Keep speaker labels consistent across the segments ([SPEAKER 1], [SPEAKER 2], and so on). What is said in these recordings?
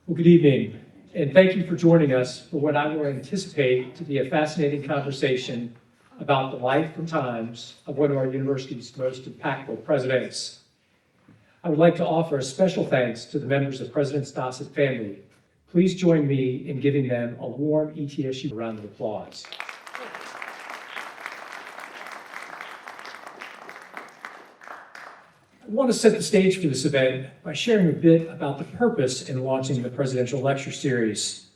[SPEAKER 1] Well, good evening, and thank you for joining us for what I will anticipate to be a fascinating conversation about the life and times of one of our university's most impactful presidents. I would like to offer a special thanks to the members of President Dossett family. Please join me in giving them a warm ETSU round of applause. I want to set the stage for this event by sharing a bit about the purpose in launching the Presidential Lecture Series.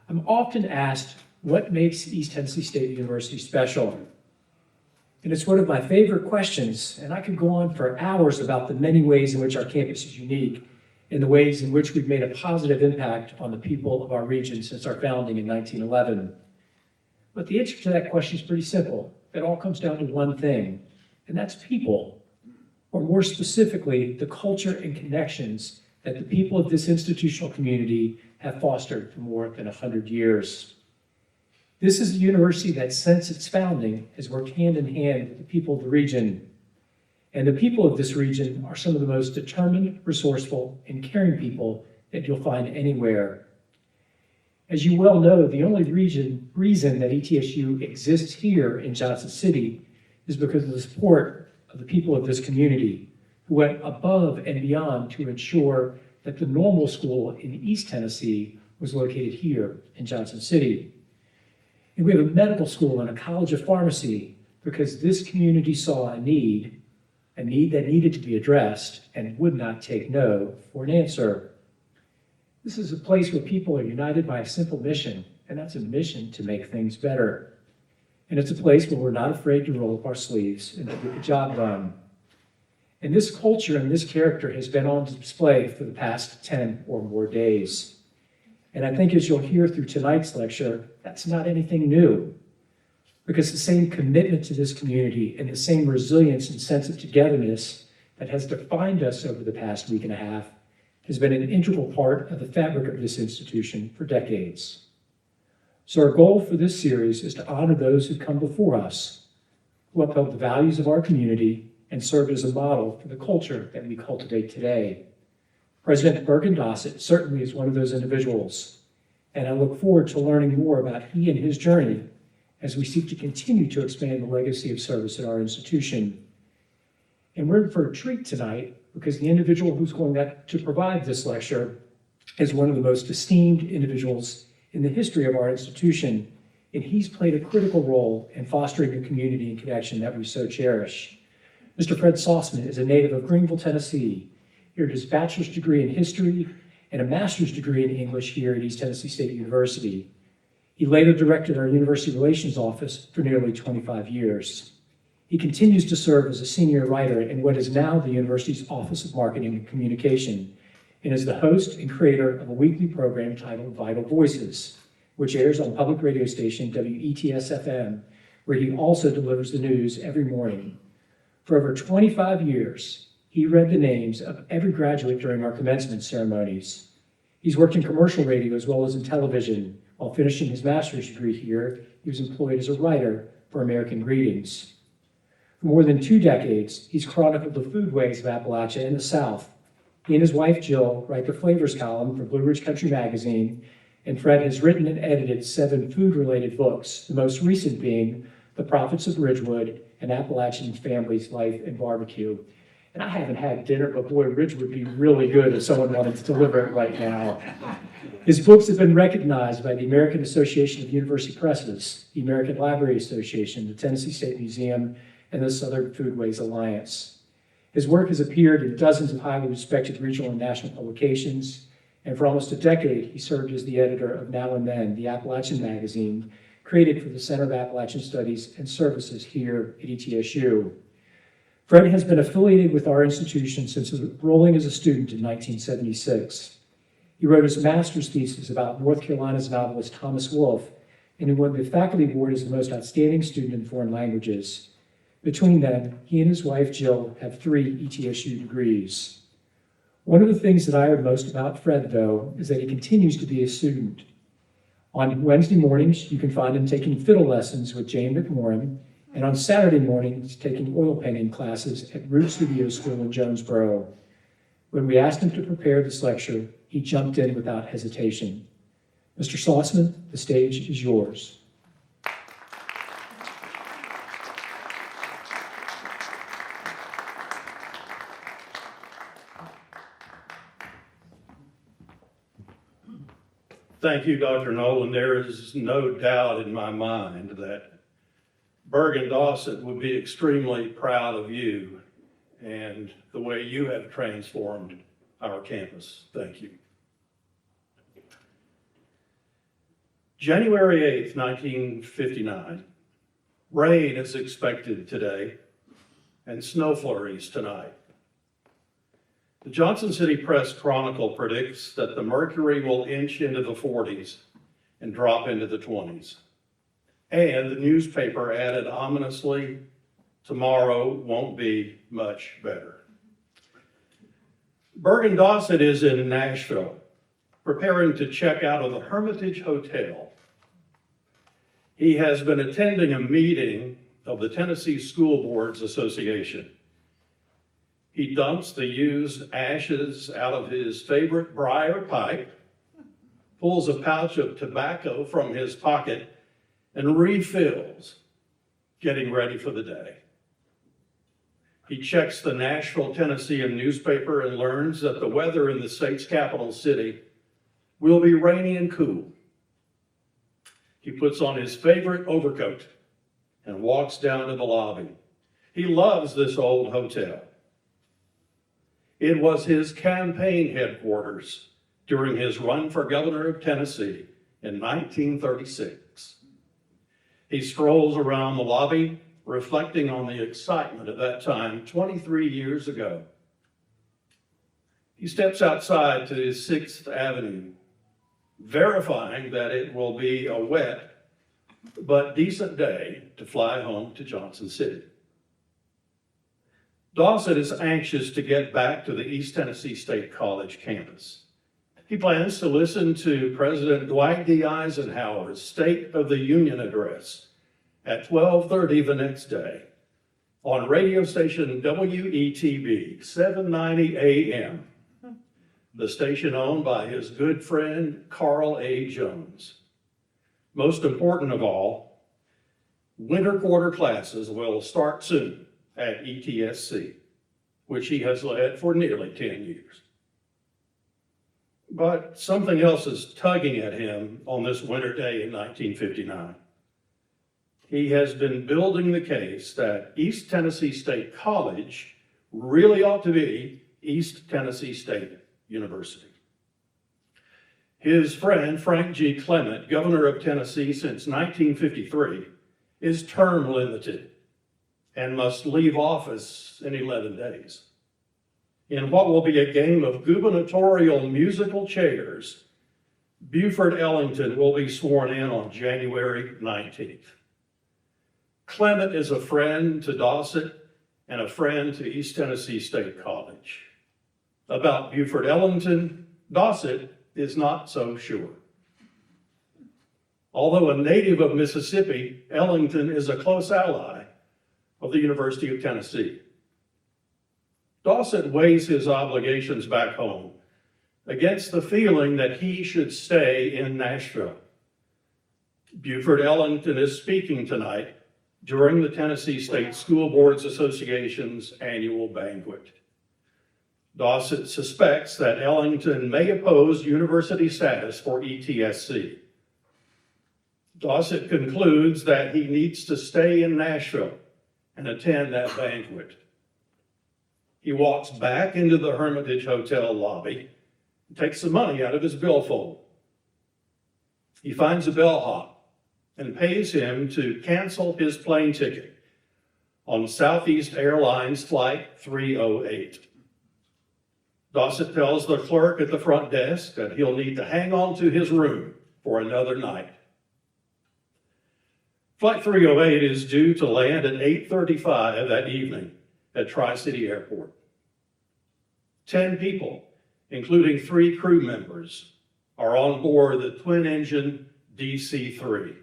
[SPEAKER 1] I'm often asked what makes East Tennessee State University special. And it's one of my favorite questions, and I could go on for hours about the many ways in which our campus is unique and the ways in which we've made a positive impact on the people of our region since our founding in 1911. But the answer to that question is pretty simple. It all comes down to one thing, and that's people. Or more specifically, the culture and connections that the people of this institutional community have fostered for more than 100 years. This is a university that since its founding has worked hand in hand with the people of the region. And the people of this region are some of the most determined, resourceful, and caring people that you'll find anywhere. As you well know, the only reason that ETSU exists here in Johnson City is because of the support of the people of this community who went above and beyond to ensure that the normal school in East Tennessee was located here in Johnson City. And we have a medical school and a college of pharmacy because this community saw a need that needed to be addressed and would not take no for an answer. This is a place where people are united by a simple mission, and that's a mission to make things better. And it's a place where we're not afraid to roll up our sleeves and to get the job done. And this culture and this character has been on display for the past 10 or more days. And I think as you'll hear through tonight's lecture, that's not anything new, because the same commitment to this community and the same resilience and sense of togetherness that has defined us over the past week and a half has been an integral part of the fabric of this institution for decades. So our goal for this series is to honor those who come before us, who upheld the values of our community and served as a model for the culture that we cultivate today. President Burgin Dossett certainly is one of those individuals, and I look forward to learning more about he and his journey as we seek to continue to expand the legacy of service at our institution. And we're in for a treat tonight because the individual who's going to provide this lecture is one of the most esteemed individuals in the history of our institution, and he's played a critical role in fostering the community and connection that we so cherish. Mr. Fred Sauceman is a native of Greenville, Tennessee. He earned his bachelor's degree in history and a master's degree in English here at East Tennessee State University. He later directed our university relations office for nearly 25 years. He continues to serve as a senior writer in what is now the university's Office of Marketing and Communication, and is the host and creator of a weekly program titled Vital Voices, which airs on public radio station WETS-FM, where he also delivers the news every morning. For over 25 years, he read the names of every graduate during our commencement ceremonies. He's worked in commercial radio as well as in television. While finishing his master's degree here, he was employed as a writer for American Greetings. For more than 2 decades, he's chronicled the foodways of Appalachia and the South. He and his wife, Jill, write the flavors column for Blue Ridge Country Magazine, and Fred has written and edited 7 food-related books, the most recent being The Prophets of Ridgewood and Appalachian Families, Life, and Barbecue. And I haven't had dinner, but boy, Ridge would be really good if someone wanted to deliver it right now. His books have been recognized by the American Association of University Presses, the American Library Association, the Tennessee State Museum, and the Southern Foodways Alliance. His work has appeared in dozens of highly respected regional and national publications, and for almost a decade, he served as the editor of Now and Then, the Appalachian magazine, created for the Center of Appalachian Studies and Services here at ETSU. Fred has been affiliated with our institution since enrolling as a student in 1976. He wrote his master's thesis about North Carolina's novelist Thomas Wolfe, and he won the faculty award as the most outstanding student in foreign languages. Between them, he and his wife, Jill, have 3 ETSU degrees. One of the things that I heard most about Fred, though, is that he continues to be a student. On Wednesday mornings, you can find him taking fiddle lessons with Jane McMorrin, and on Saturday mornings, taking oil painting classes at Root Studio School in Jonesboro. When we asked him to prepare this lecture, he jumped in without hesitation. Mr. Sauceman, the stage is yours.
[SPEAKER 2] Thank you, Dr. Nolan. There is no doubt in my mind that Burgin Dossett would be extremely proud of you and the way you have transformed our campus. Thank you. January 8th, 1959. Rain is expected today and snow flurries tonight. The Johnson City Press Chronicle predicts that the mercury will inch into the 40s and drop into the 20s. And the newspaper added ominously, tomorrow won't be much better. Burgin Dossett is in Nashville, preparing to check out of the Hermitage Hotel. He has been attending a meeting of the Tennessee School Boards Association. He dumps the used ashes out of his favorite briar pipe, pulls a pouch of tobacco from his pocket, and refills, getting ready for the day. He checks the Nashville, Tennessean newspaper and learns that the weather in the state's capital city will be rainy and cool. He puts on his favorite overcoat and walks down to the lobby. He loves this old hotel. It was his campaign headquarters during his run for governor of Tennessee in 1936. He strolls around the lobby, reflecting on the excitement of that time 23 years ago. He steps outside to 6th Avenue, verifying that it will be a wet but decent day to fly home to Johnson City. Dossett is anxious to get back to the East Tennessee State College campus. He plans to listen to President Dwight D. Eisenhower's State of the Union address at 12:30 the next day on radio station WETB, 790 AM, the station owned by his good friend Carl A. Jones. Most important of all, winter quarter classes will start soon at ETSC, which he has led for nearly 10 years. But something else is tugging at him on this winter day in 1959. He has been building the case that East Tennessee State College really ought to be East Tennessee State University. His friend, Frank G. Clement, governor of Tennessee since 1953, is term limited and must leave office in 11 days. In what will be a game of gubernatorial musical chairs, Buford Ellington will be sworn in on January 19th. Clement is a friend to Dossett and a friend to East Tennessee State College. About Buford Ellington, Dossett is not so sure. Although a native of Mississippi, Ellington is a close ally of the University of Tennessee. Dossett weighs his obligations back home against the feeling that he should stay in Nashville. Buford Ellington is speaking tonight during the Tennessee State School Boards Association's annual banquet. Dossett suspects that Ellington may oppose university status for ETSC. Dossett concludes that he needs to stay in Nashville and attend that banquet. He walks back into the Hermitage Hotel lobby and takes some money out of his billfold. He finds a bellhop and pays him to cancel his plane ticket on Southeast Airlines Flight 308. Dossett tells the clerk at the front desk that he'll need to hang on to his room for another night. Flight 308 is due to land at 8:35 that evening at Tri-City Airport. 10 people, including 3 crew members, are on board the twin-engine DC-3.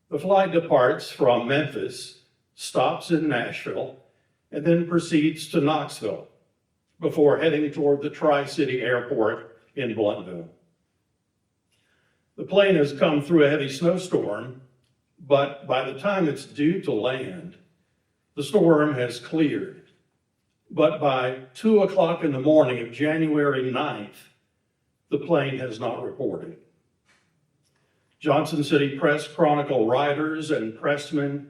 [SPEAKER 2] The flight departs from Memphis, stops in Nashville, and then proceeds to Knoxville, before heading toward the Tri-City Airport in Blountville. The plane has come through a heavy snowstorm, but by the time it's due to land, the storm has cleared. But by 2 o'clock in the morning of January 9th, the plane has not reported. Johnson City Press Chronicle writers and pressmen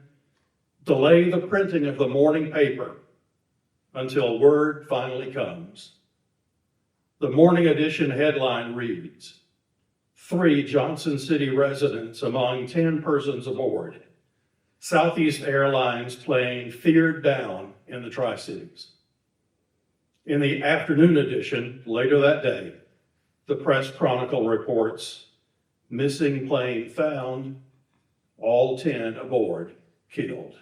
[SPEAKER 2] delay the printing of the morning paper until word finally comes. The morning edition headline reads, 3 Johnson City residents among 10 persons aboard. Southeast Airlines plane feared down in the Tri-Cities. In the afternoon edition, later that day, the Press Chronicle reports, missing plane found, all 10 aboard killed.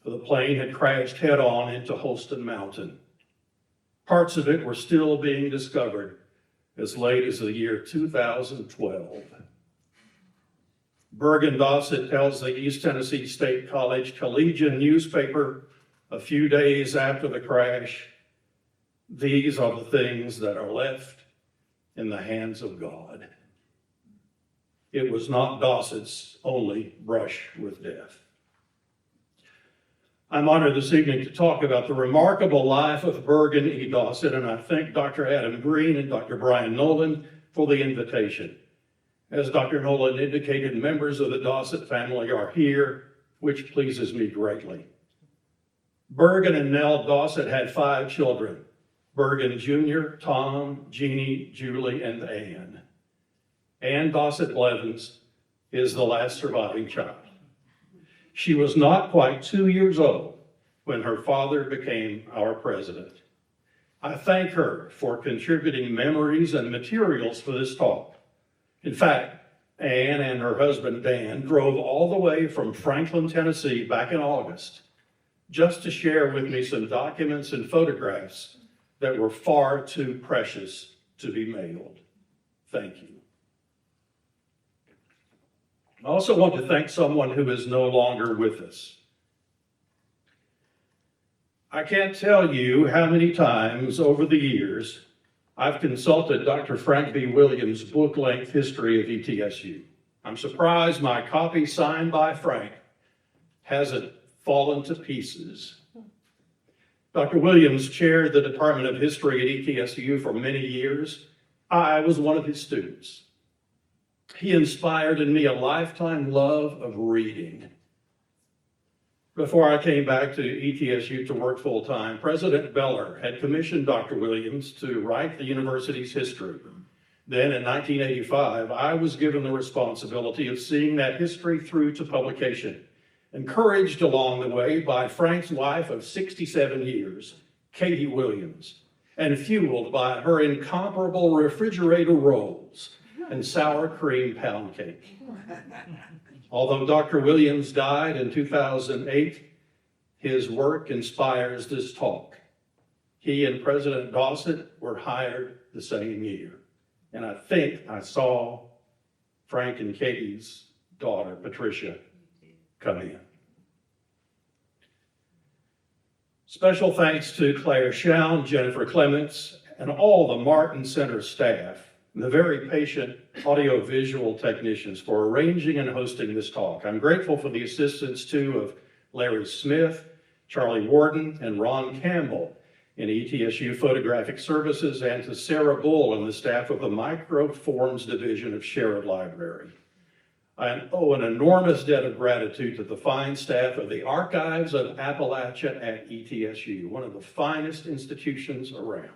[SPEAKER 2] The plane had crashed head-on into Holston Mountain. Parts of it were still being discovered as late as the year 2012. Burgin Dossett tells the East Tennessee State College Collegian newspaper a few days after the crash, these are the things that are left in the hands of God. It was not Dossett's only brush with death. I'm honored this evening to talk about the remarkable life of Burgin E. Dossett, and I thank Dr. Adam Green and Dr. Brian Nolan for the invitation. As Dr. Nolan indicated, members of the Dossett family are here, which pleases me greatly. Burgin and Nell Dossett had 5 children, Burgin Jr., Tom, Jeannie, Julie, and Ann. Ann Dossett Blevins is the last surviving child. She was not quite 2 years old when her father became our president. I thank her for contributing memories and materials for this talk. In fact, Ann and her husband Dan drove all the way from Franklin, Tennessee back in August just to share with me some documents and photographs that were far too precious to be mailed. Thank you. I also want to thank someone who is no longer with us. I can't tell you how many times over the years I've consulted Dr. Frank B. Williams' book-length history of ETSU. I'm surprised my copy signed by Frank hasn't fallen to pieces. Dr. Williams chaired the Department of History at ETSU for many years. I was one of his students. He inspired in me a lifetime love of reading. Before I came back to ETSU to work full-time, President Beller had commissioned Dr. Williams to write the university's history. Then in 1985, I was given the responsibility of seeing that history through to publication, encouraged along the way by Frank's wife of 67 years, Katie Williams, and fueled by her incomparable refrigerator rolls and sour cream pound cake. Although Dr. Williams died in 2008, his work inspires this talk. He and President Dossett were hired the same year. And I think I saw Frank and Katie's daughter, Patricia, come in. Special thanks to Claire Schown, Jennifer Clements, and all the Martin Center staff, and the very patient audiovisual technicians for arranging and hosting this talk. I'm grateful for the assistance too of Larry Smith, Charlie Warden, and Ron Campbell in ETSU Photographic Services, and to Sarah Bull and the staff of the Microforms Division of Sherrod Library. I owe an enormous debt of gratitude to the fine staff of the Archives of Appalachia at ETSU, one of the finest institutions around.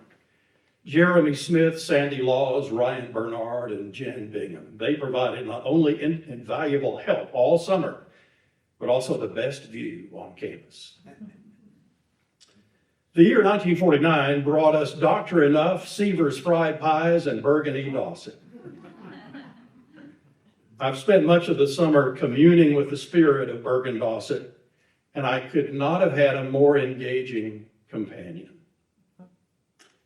[SPEAKER 2] Jeremy Smith, Sandy Laws, Ryan Bernard, and Jen Bingham. They provided not only invaluable help all summer, but also the best view on campus. The year 1949 brought us Dr. Enough, Seaver's Fried Pies, and Burgin E. Dossett. I've spent much of the summer communing with the spirit of Burgin Dossett, and I could not have had a more engaging companion.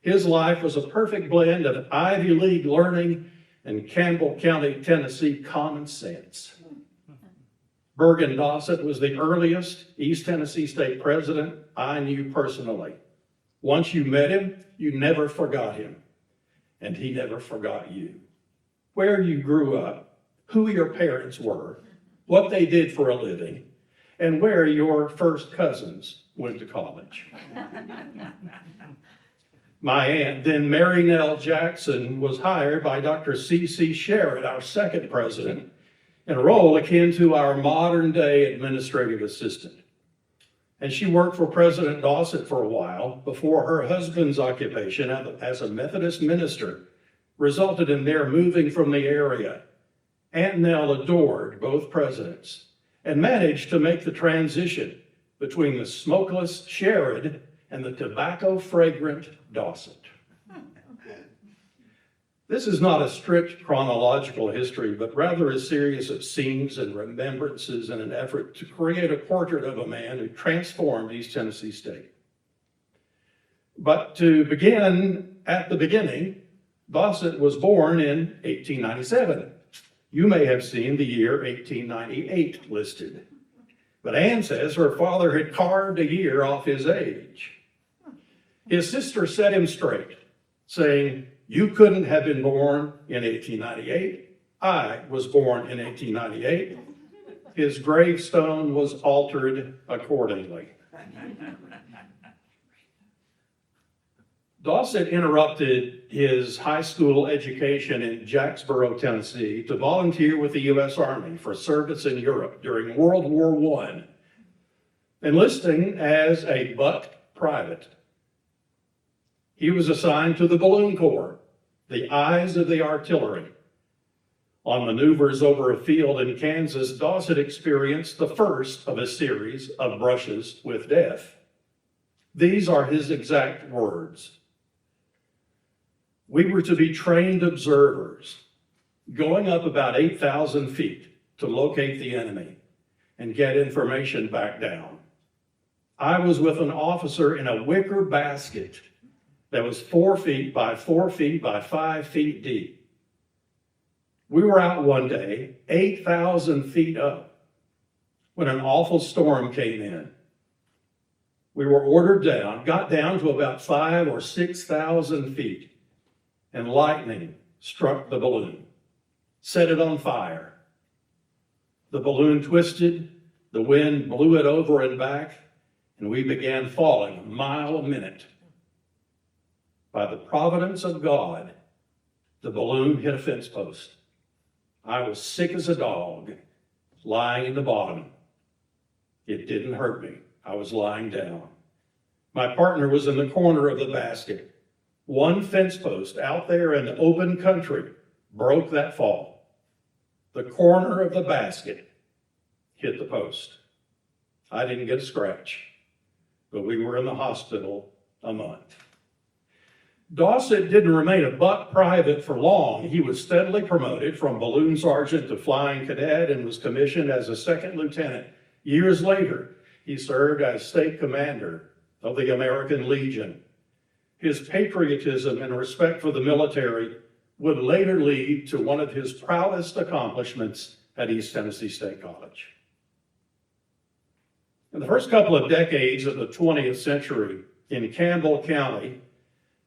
[SPEAKER 2] His life was a perfect blend of Ivy League learning and Campbell County, Tennessee common sense. Burgin Dossett was the earliest East Tennessee State president I knew personally. Once you met him, you never forgot him, and he never forgot you. Where you grew up, who your parents were, what they did for a living, and where your first cousins went to college. My aunt, then Mary Nell Jackson, was hired by Dr. C.C. Sherritt, our second president, in a role akin to our modern-day administrative assistant. And she worked for President Dossett for a while before her husband's occupation as a Methodist minister resulted in their moving from the area. Aunt Nell adored both presidents and managed to make the transition between the smokeless Sherritt and the tobacco-fragrant Dossett. This is not a strict chronological history, but rather a series of scenes and remembrances in an effort to create a portrait of a man who transformed East Tennessee State. But to begin at the beginning, Dossett was born in 1897. You may have seen the year 1898 listed, but Anne says her father had carved a year off his age. His sister set him straight, saying, "You couldn't have been born in 1898. I was born in 1898. His gravestone was altered accordingly." Dossett interrupted his high school education in Jacksboro, Tennessee, to volunteer with the U.S. Army for service in Europe during World War I, enlisting as a buck private. He was assigned to the Balloon Corps, the eyes of the artillery. On maneuvers over a field in Kansas, Dossett experienced the first of a series of brushes with death. These are his exact words. "We were to be trained observers, going up about 8,000 feet to locate the enemy and get information back down. I was with an officer in a wicker basket that was 4 feet by 4 feet by 5 feet deep. We were out one day, 8,000 feet up, when an awful storm came in. We were ordered down, got down to about 5,000 or 6,000 feet, and lightning struck the balloon, set it on fire. The balloon twisted, the wind blew it over and back, and we began falling a mile a minute. By the providence of God, the balloon hit a fence post. I was sick as a dog, lying in the bottom. It didn't hurt me. I was lying down. My partner was in the corner of the basket. One fence post out there in the open country broke that fall. The corner of the basket hit the post. I didn't get a scratch, but we were in the hospital a month." Dossett didn't remain a buck private for long. He was steadily promoted from balloon sergeant to flying cadet and was commissioned as a second lieutenant. Years later, he served as state commander of the American Legion. His patriotism and respect for the military would later lead to one of his proudest accomplishments at East Tennessee State College. In the first couple of decades of the 20th century, in Campbell County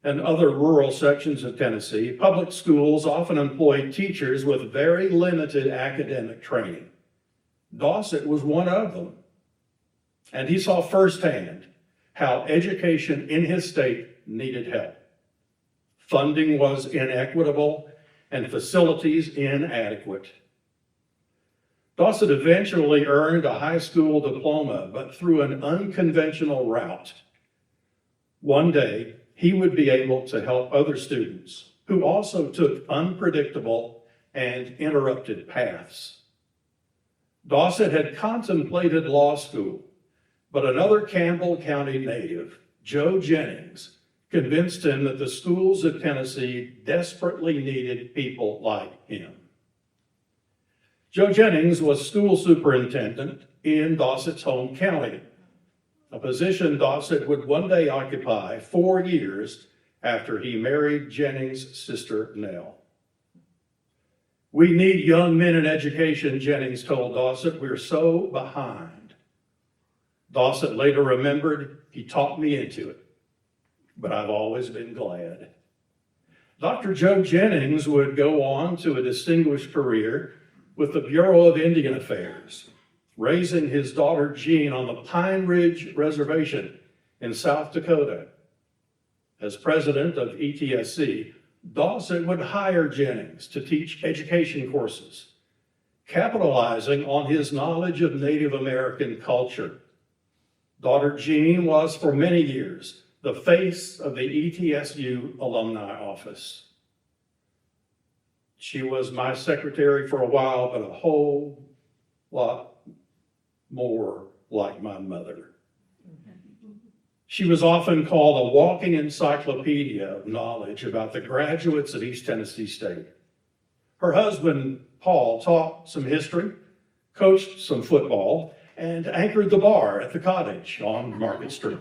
[SPEAKER 2] and other rural sections of Tennessee, public schools often employed teachers with very limited academic training. Dossett was one of them, and he saw firsthand how education in his state needed help. Funding was inequitable and facilities inadequate. Dossett eventually earned a high school diploma, but through an unconventional route. One day, he would be able to help other students who also took unpredictable and interrupted paths. Dossett had contemplated law school, but another Campbell County native, Joe Jennings, convinced him that the schools of Tennessee desperately needed people like him. Joe Jennings was school superintendent in Dossett's home county, a position Dossett would one day occupy 4 years after he married Jennings' sister, Nell. "We need young men in education," Jennings told Dossett. "We're so behind." Dossett later remembered, "He talked me into it. but I've always been glad. Dr. Joe Jennings would go on to a distinguished career with the Bureau of Indian Affairs, raising his daughter Jean on the Pine Ridge Reservation in South Dakota. As president of ETSC, Dossett would hire Jennings to teach education courses, capitalizing on his knowledge of Native American culture. Daughter Jean was for many years the face of the ETSU alumni office. She was my secretary for a while, but a whole lot more like my mother. She was often called a walking encyclopedia of knowledge about the graduates at East Tennessee State. Her husband, Paul, taught some history, coached some football, and anchored the bar at the cottage on Market Street.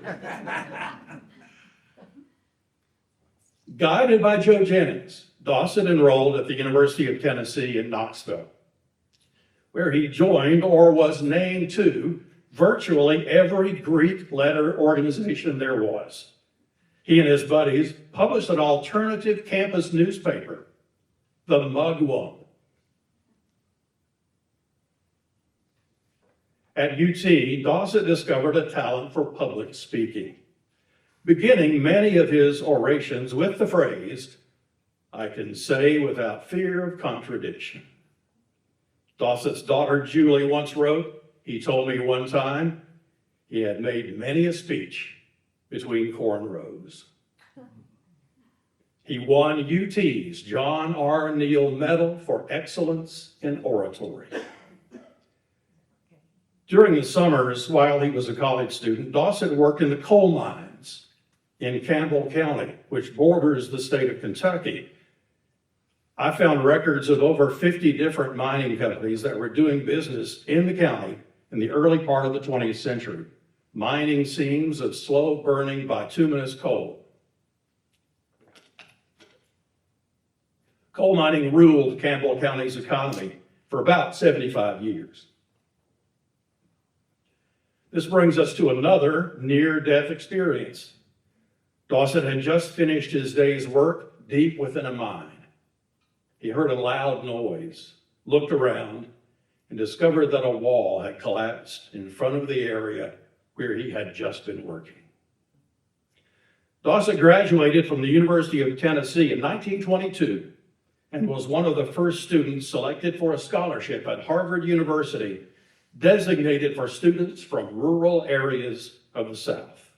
[SPEAKER 2] Guided by Joe Jennings, Dossett enrolled at the University of Tennessee in Knoxville, where he joined or was named to virtually every Greek letter organization there was. He and his buddies published an alternative campus newspaper, the Mugwump. At UT, Dossett discovered a talent for public speaking, beginning many of his orations with the phrase, "I can say without fear of contradiction." Dossett's daughter Julie once wrote, he told me one time, he had made many a speech between cornrows. He won UT's John R. Neal Medal for Excellence in Oratory. During the summers, while he was a college student, Dossett worked in the coal mines in Campbell County, which borders the state of Kentucky. I found records of over 50 different mining companies that were doing business in the county in the early part of the 20th century, mining seams of slow-burning bituminous coal. Coal mining ruled Campbell County's economy for about 75 years. This brings us to another near-death experience. Dossett had just finished his day's work deep within a mine. He heard a loud noise, looked around, and discovered that a wall had collapsed in front of the area where he had just been working. Dossett graduated from the University of Tennessee in 1922 and was one of the first students selected for a scholarship at Harvard University, designated for students from rural areas of the South.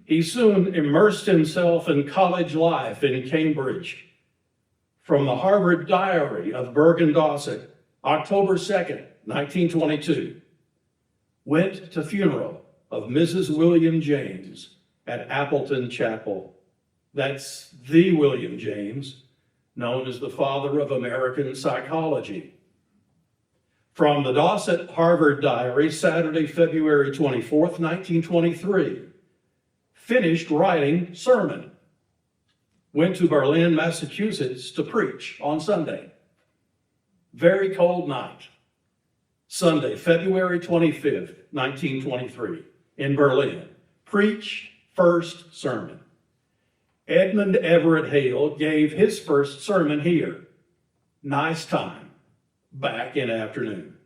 [SPEAKER 2] He soon immersed himself in college life in Cambridge. From the Harvard Diary of Burgin Dossett, October 2nd, 1922, went to funeral of Mrs. William James at Appleton Chapel. That's the William James, known as the father of American psychology. From the Dossett Harvard Diary, Saturday, February 24th, 1923, finished writing sermon. Went to Berlin, Massachusetts to preach on Sunday. Very cold night. Sunday, February 25th, 1923, in Berlin. Preach first sermon. Edmund Everett Hale gave his first sermon here. Nice time, back in afternoon.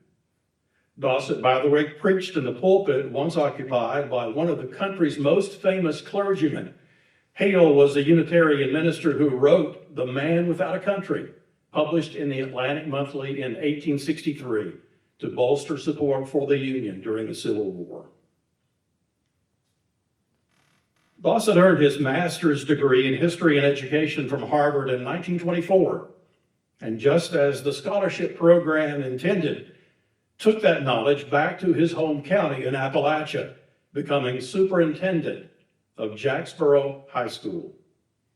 [SPEAKER 2] Dossett, by the way, preached in the pulpit once occupied by one of the country's most famous clergymen. Hale was a Unitarian minister who wrote The Man Without a Country, published in the Atlantic Monthly in 1863 to bolster support for the Union during the Civil War. Dossett earned his master's degree in history and education from Harvard in 1924, and just as the scholarship program intended, took that knowledge back to his home county in Appalachia, becoming superintendent of Jacksboro High School.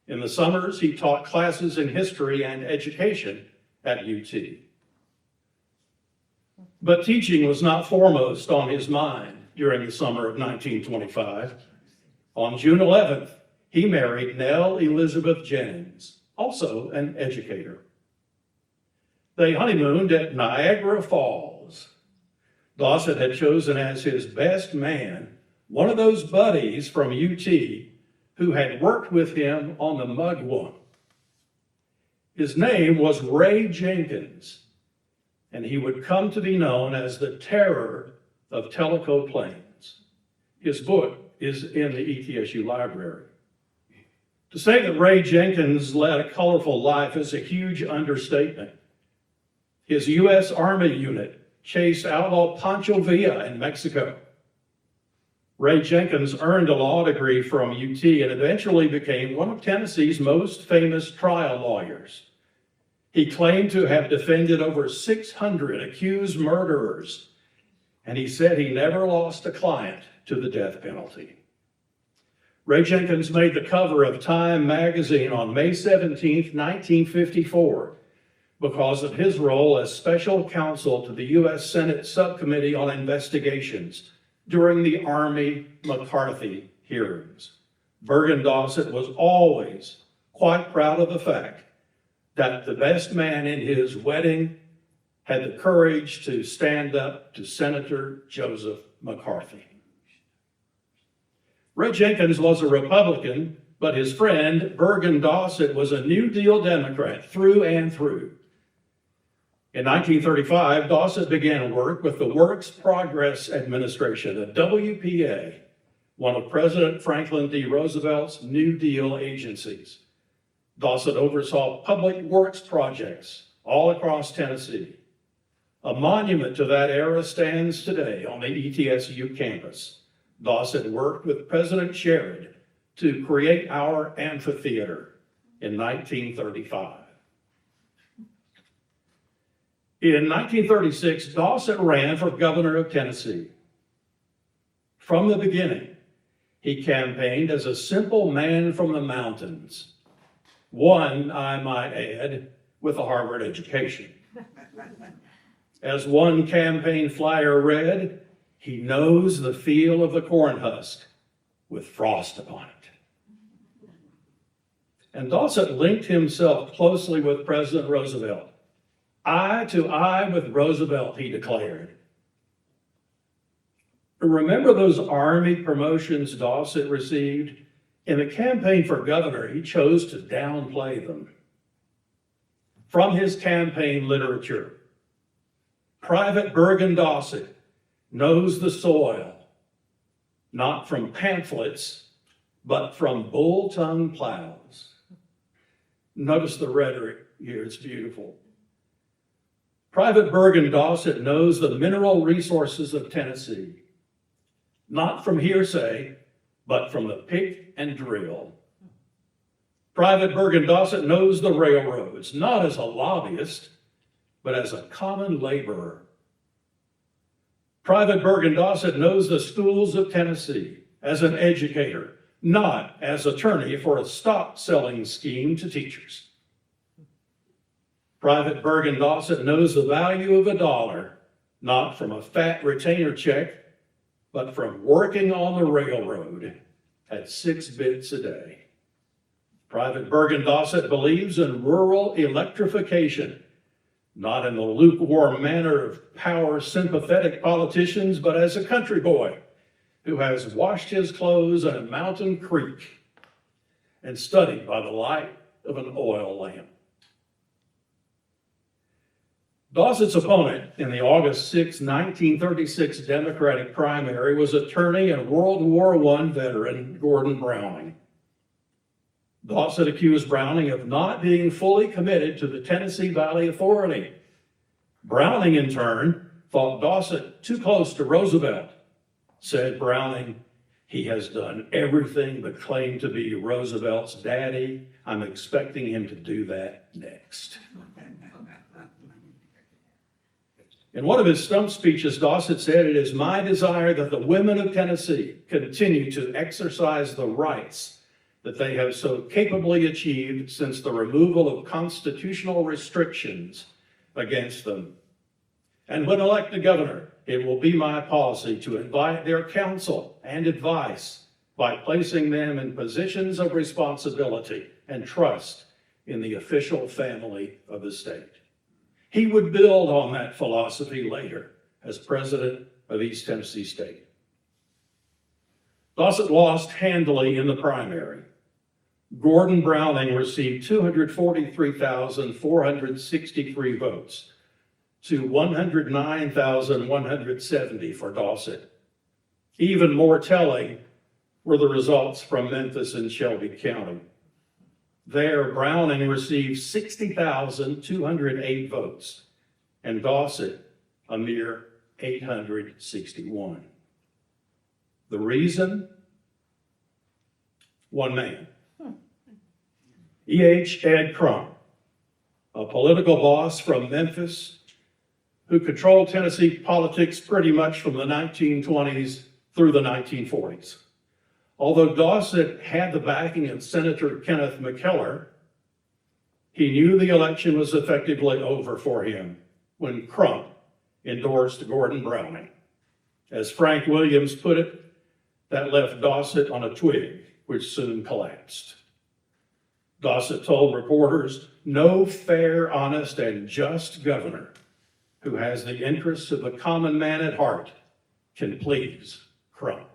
[SPEAKER 2] In the summers, he taught classes in history and education at UT. But teaching was not foremost on his mind during the summer of 1925. On June 11th, he married Nell Elizabeth Jennings, also an educator. They honeymooned at Niagara Falls. Dossett had chosen as his best man one of those buddies from UT who had worked with him on the Mugwump. His name was Ray Jenkins, and he would come to be known as the terror of Tellico Plains. His book is in the ETSU library. To say that Ray Jenkins led a colorful life is a huge understatement. His U.S. Army unit chased outlaw Pancho Villa in Mexico. Ray Jenkins earned a law degree from UT and eventually became one of Tennessee's most famous trial lawyers. He claimed to have defended over 600 accused murderers, and he said he never lost a client to the death penalty. Ray Jenkins made the cover of Time magazine on May 17, 1954, because of his role as special counsel to the U.S. Senate Subcommittee on Investigations during the Army McCarthy hearings. Burgin Dossett was always quite proud of the fact that the best man in his wedding had the courage to stand up to Senator Joseph McCarthy. Ray Jenkins was a Republican, but his friend Burgin Dossett was a New Deal Democrat through and through. In 1935, Dossett began work with the Works Progress Administration, the WPA, one of President Franklin D. Roosevelt's New Deal agencies. Dossett oversaw public works projects all across Tennessee. A monument to that era stands today on the ETSU campus. Dossett worked with President Sherrod to create our amphitheater in 1935. In 1936, Dossett ran for governor of Tennessee. From the beginning, he campaigned as a simple man from the mountains, one, I might add, with a Harvard education. As one campaign flyer read, he knows the feel of the corn husk with frost upon it. And Dossett linked himself closely with President Roosevelt. Eye to eye with Roosevelt, he declared. Remember those Army promotions Dossett received? In the campaign for governor, he chose to downplay them. From his campaign literature, Private Burgin Dossett knows the soil, not from pamphlets, but from bull-tongue plows. Notice the rhetoric here, it's beautiful. Private Burgin Dossett knows the mineral resources of Tennessee, not from hearsay, but from the pick and drill. Private Burgin Dossett knows the railroads, not as a lobbyist, but as a common laborer. Private Burgin Dossett knows the schools of Tennessee as an educator, not as attorney for a stock-selling scheme to teachers. Private Burgin Dossett knows the value of a dollar, not from a fat retainer check, but from working on the railroad at 6 bits a day. Private Burgin Dossett believes in rural electrification, not in the lukewarm manner of power-sympathetic politicians, but as a country boy who has washed his clothes in a mountain creek and studied by the light of an oil lamp. Dossett's opponent in the August 6, 1936 Democratic primary was attorney and World War I veteran Gordon Browning. Dossett accused Browning of not being fully committed to the Tennessee Valley Authority. Browning, in turn, thought Dossett too close to Roosevelt. Said Browning, "He has done everything but claim to be Roosevelt's daddy. I'm expecting him to do that next." In one of his stump speeches, Dossett said, "It is my desire that the women of Tennessee continue to exercise the rights that they have so capably achieved since the removal of constitutional restrictions against them. And when elected governor, it will be my policy to invite their counsel and advice by placing them in positions of responsibility and trust in the official family of the state." He would build on that philosophy later as president of East Tennessee State. Dossett lost handily in the primary. Gordon Browning received 243,463 votes to 109,170 for Dossett. Even more telling were the results from Memphis and Shelby County. There, Browning received 60,208 votes, and Dossett a mere 861. The reason? One man. E.H. Ed Crump, a political boss from Memphis who controlled Tennessee politics pretty much from the 1920s through the 1940s. Although Dossett had the backing of Senator Kenneth McKellar, he knew the election was effectively over for him when Crump endorsed Gordon Browning. As Frank Williams put it, that left Dossett on a twig, which soon collapsed. Dossett told reporters, "No fair, honest, and just governor who has the interests of the common man at heart can please Crump."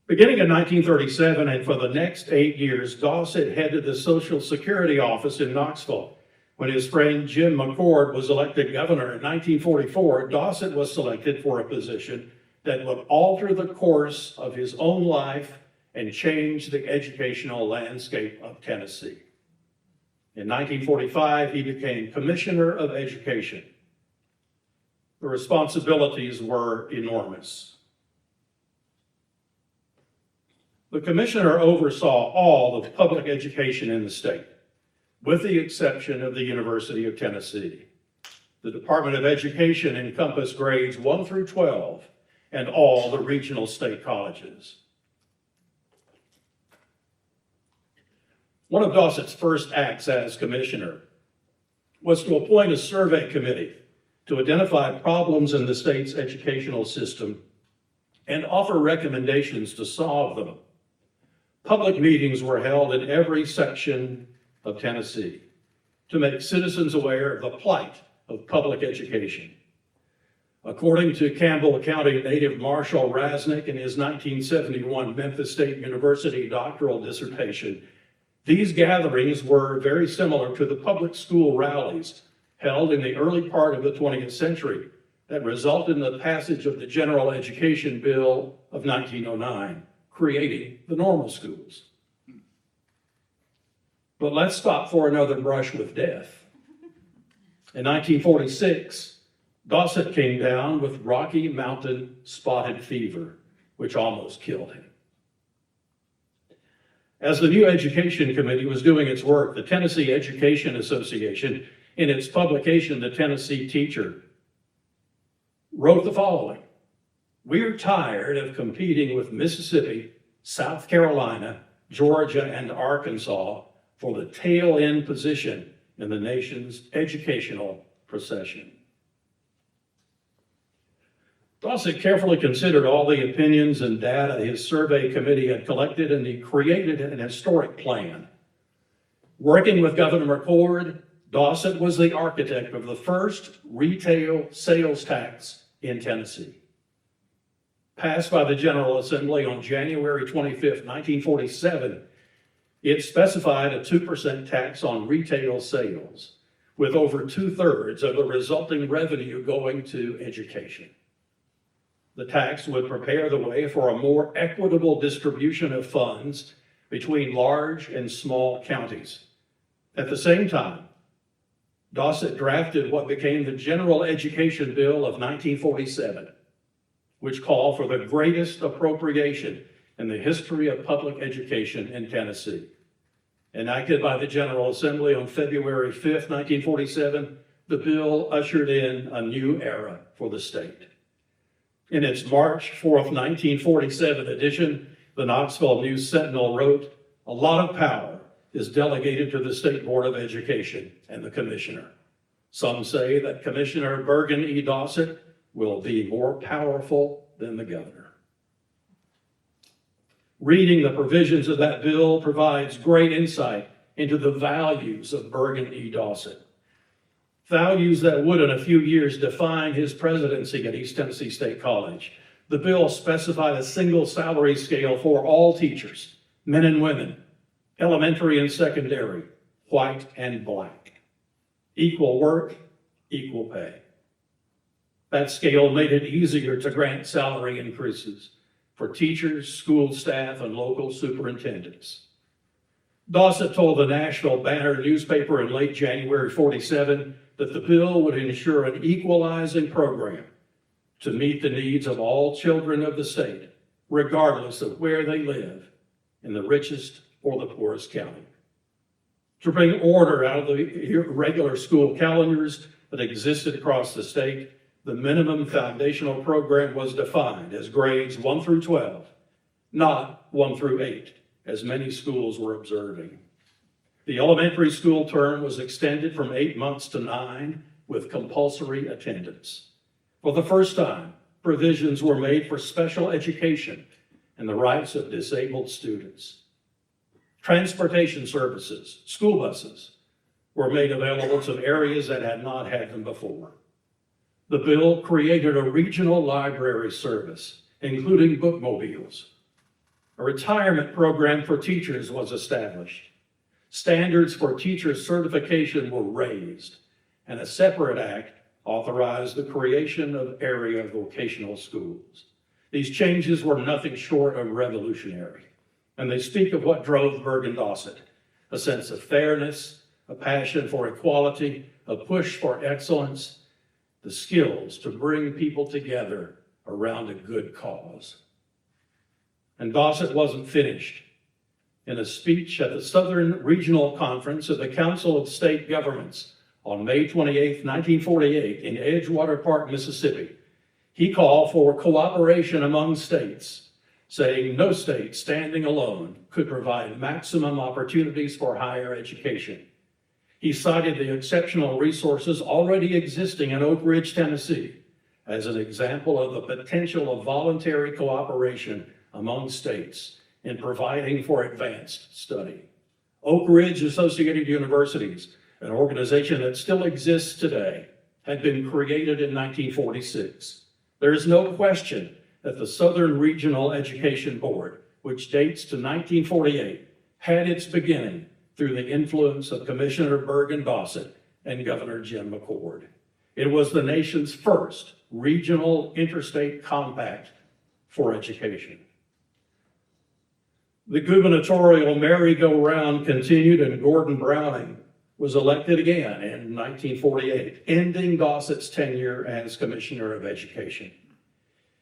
[SPEAKER 2] Beginning in 1937 and for the next 8 years, Dossett headed the Social Security office in Knoxville. When his friend Jim McCord was elected governor in 1944, Dossett was selected for a position that would alter the course of his own life and change the educational landscape of Tennessee. In 1945, he became Commissioner of Education. The responsibilities were enormous. The commissioner oversaw all of public education in the state, with the exception of the University of Tennessee. The Department of Education encompassed grades 1 through 12 and all the regional state colleges. One of Dossett's first acts as commissioner was to appoint a survey committee to identify problems in the state's educational system and offer recommendations to solve them. Public meetings were held in every section of Tennessee to make citizens aware of the plight of public education. According to Campbell County native Marshall Rasnick in his 1971 Memphis State University doctoral dissertation, these gatherings were very similar to the public school rallies held in the early part of the 20th century that resulted in the passage of the General Education Bill of 1909, creating the normal schools. But let's stop for another brush with death. In 1946, Dossett came down with Rocky Mountain spotted fever, which almost killed him. As the new Education Committee was doing its work, the Tennessee Education Association, in its publication, The Tennessee Teacher, wrote the following: "We're tired of competing with Mississippi, South Carolina, Georgia, and Arkansas for the tail end position in the nation's educational procession." Dossett carefully considered all the opinions and data his survey committee had collected, and he created an historic plan. Working with Governor McCord, Dossett was the architect of the first retail sales tax in Tennessee. Passed by the General Assembly on January 25th, 1947, it specified a 2% tax on retail sales, with over 2/3 of the resulting revenue going to education. The tax would prepare the way for a more equitable distribution of funds between large and small counties. At the same time, Dossett drafted what became the General Education Bill of 1947, which called for the greatest appropriation in the history of public education in Tennessee. Enacted by the General Assembly on February 5th, 1947, the bill ushered in a new era for the state. In its March 4th, 1947 edition, the Knoxville News Sentinel wrote, "A lot of power is delegated to the State Board of Education and the Commissioner. Some say that Commissioner Burgin E. Dossett will be more powerful than the governor." Reading the provisions of that bill provides great insight into the values of Burgin E. Dossett. Values that would in a few years define his presidency at East Tennessee State College. The bill specified a single salary scale for all teachers, men and women, elementary and secondary, white and black. Equal work, equal pay. That scale made it easier to grant salary increases for teachers, school staff, and local superintendents. Dossett told the Nashville Banner newspaper in late January '47 that the bill would ensure an equalizing program to meet the needs of all children of the state, regardless of where they live, in the richest or the poorest county. To bring order out of the irregular school calendars that existed across the state, the minimum foundational program was defined as grades 1 through 12, not 1 through 8, as many schools were observing. The elementary school term was extended from 8 months to 9 with compulsory attendance. For the first time, provisions were made for special education and the rights of disabled students. Transportation services, school buses, were made available to areas that had not had them before. The bill created a regional library service, including bookmobiles. A retirement program for teachers was established. Standards for teacher certification were raised, and a separate act authorized the creation of area vocational schools. These changes were nothing short of revolutionary, and they speak of what drove Burgin Dossett: a sense of fairness, a passion for equality, a push for excellence, the skills to bring people together around a good cause. And Dossett wasn't finished. In a speech at the Southern Regional Conference of the Council of State Governments on May 28, 1948, in Edgewater Park, Mississippi, he called for cooperation among states, saying no state standing alone could provide maximum opportunities for higher education. He cited the exceptional resources already existing in Oak Ridge, Tennessee, as an example of the potential of voluntary cooperation among states in providing for advanced study. Oak Ridge Associated Universities, an organization that still exists today, had been created in 1946. There is no question that the Southern Regional Education Board, which dates to 1948, had its beginning through the influence of Commissioner Burgin Dossett and Governor Jim McCord. It was the nation's first regional interstate compact for education. The gubernatorial merry-go-round continued, and Gordon Browning was elected again in 1948, ending Dossett's tenure as Commissioner of Education.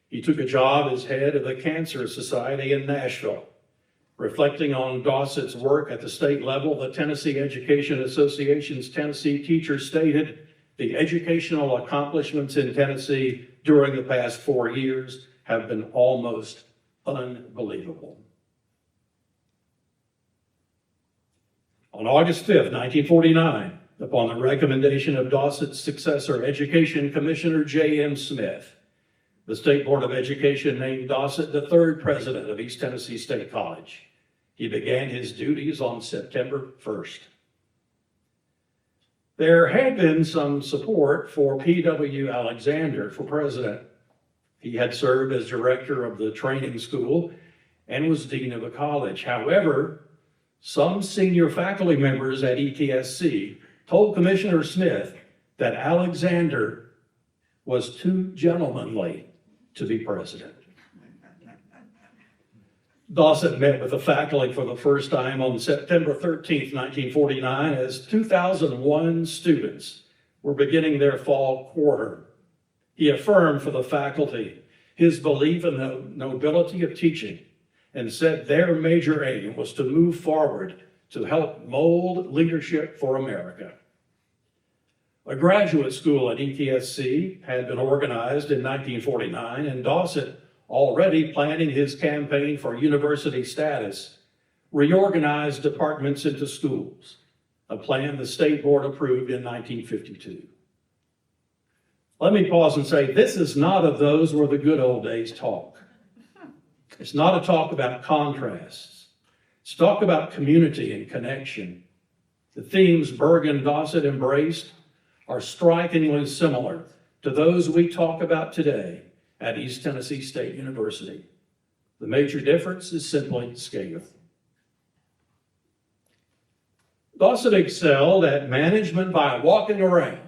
[SPEAKER 2] He took a job as head of the Cancer Society in Nashville. Reflecting on Dossett's work at the state level, the Tennessee Education Association's Tennessee teacher stated, "The educational accomplishments in Tennessee during the past 4 years have been almost unbelievable." On August 5th, 1949, upon the recommendation of Dossett's successor, Education Commissioner J.M. Smith, the State Board of Education named Dossett the third president of East Tennessee State College. He began his duties on September 1st. There had been some support for P.W. Alexander for president. He had served as director of the training school and was dean of the college. However, some senior faculty members at ETSC told Commissioner Smith that Alexander was too gentlemanly to be president. Dossett met with the faculty for the first time on September 13, 1949, as 2,001 students were beginning their fall quarter. He affirmed for the faculty his belief in the nobility of teaching and said their major aim was to move forward to help mold leadership for America. A graduate school at ETSC had been organized in 1949, and Dossett, already planning his campaign for university status, reorganized departments into schools, a plan the state board approved in 1952. Let me pause and say, this is not of those where the good old days talk. It's not a talk about contrasts. It's talk about community and connection. The themes Burgin Dossett embraced are strikingly similar to those we talk about today at East Tennessee State University. The major difference is simply scale. Dossett excelled at management by walking around,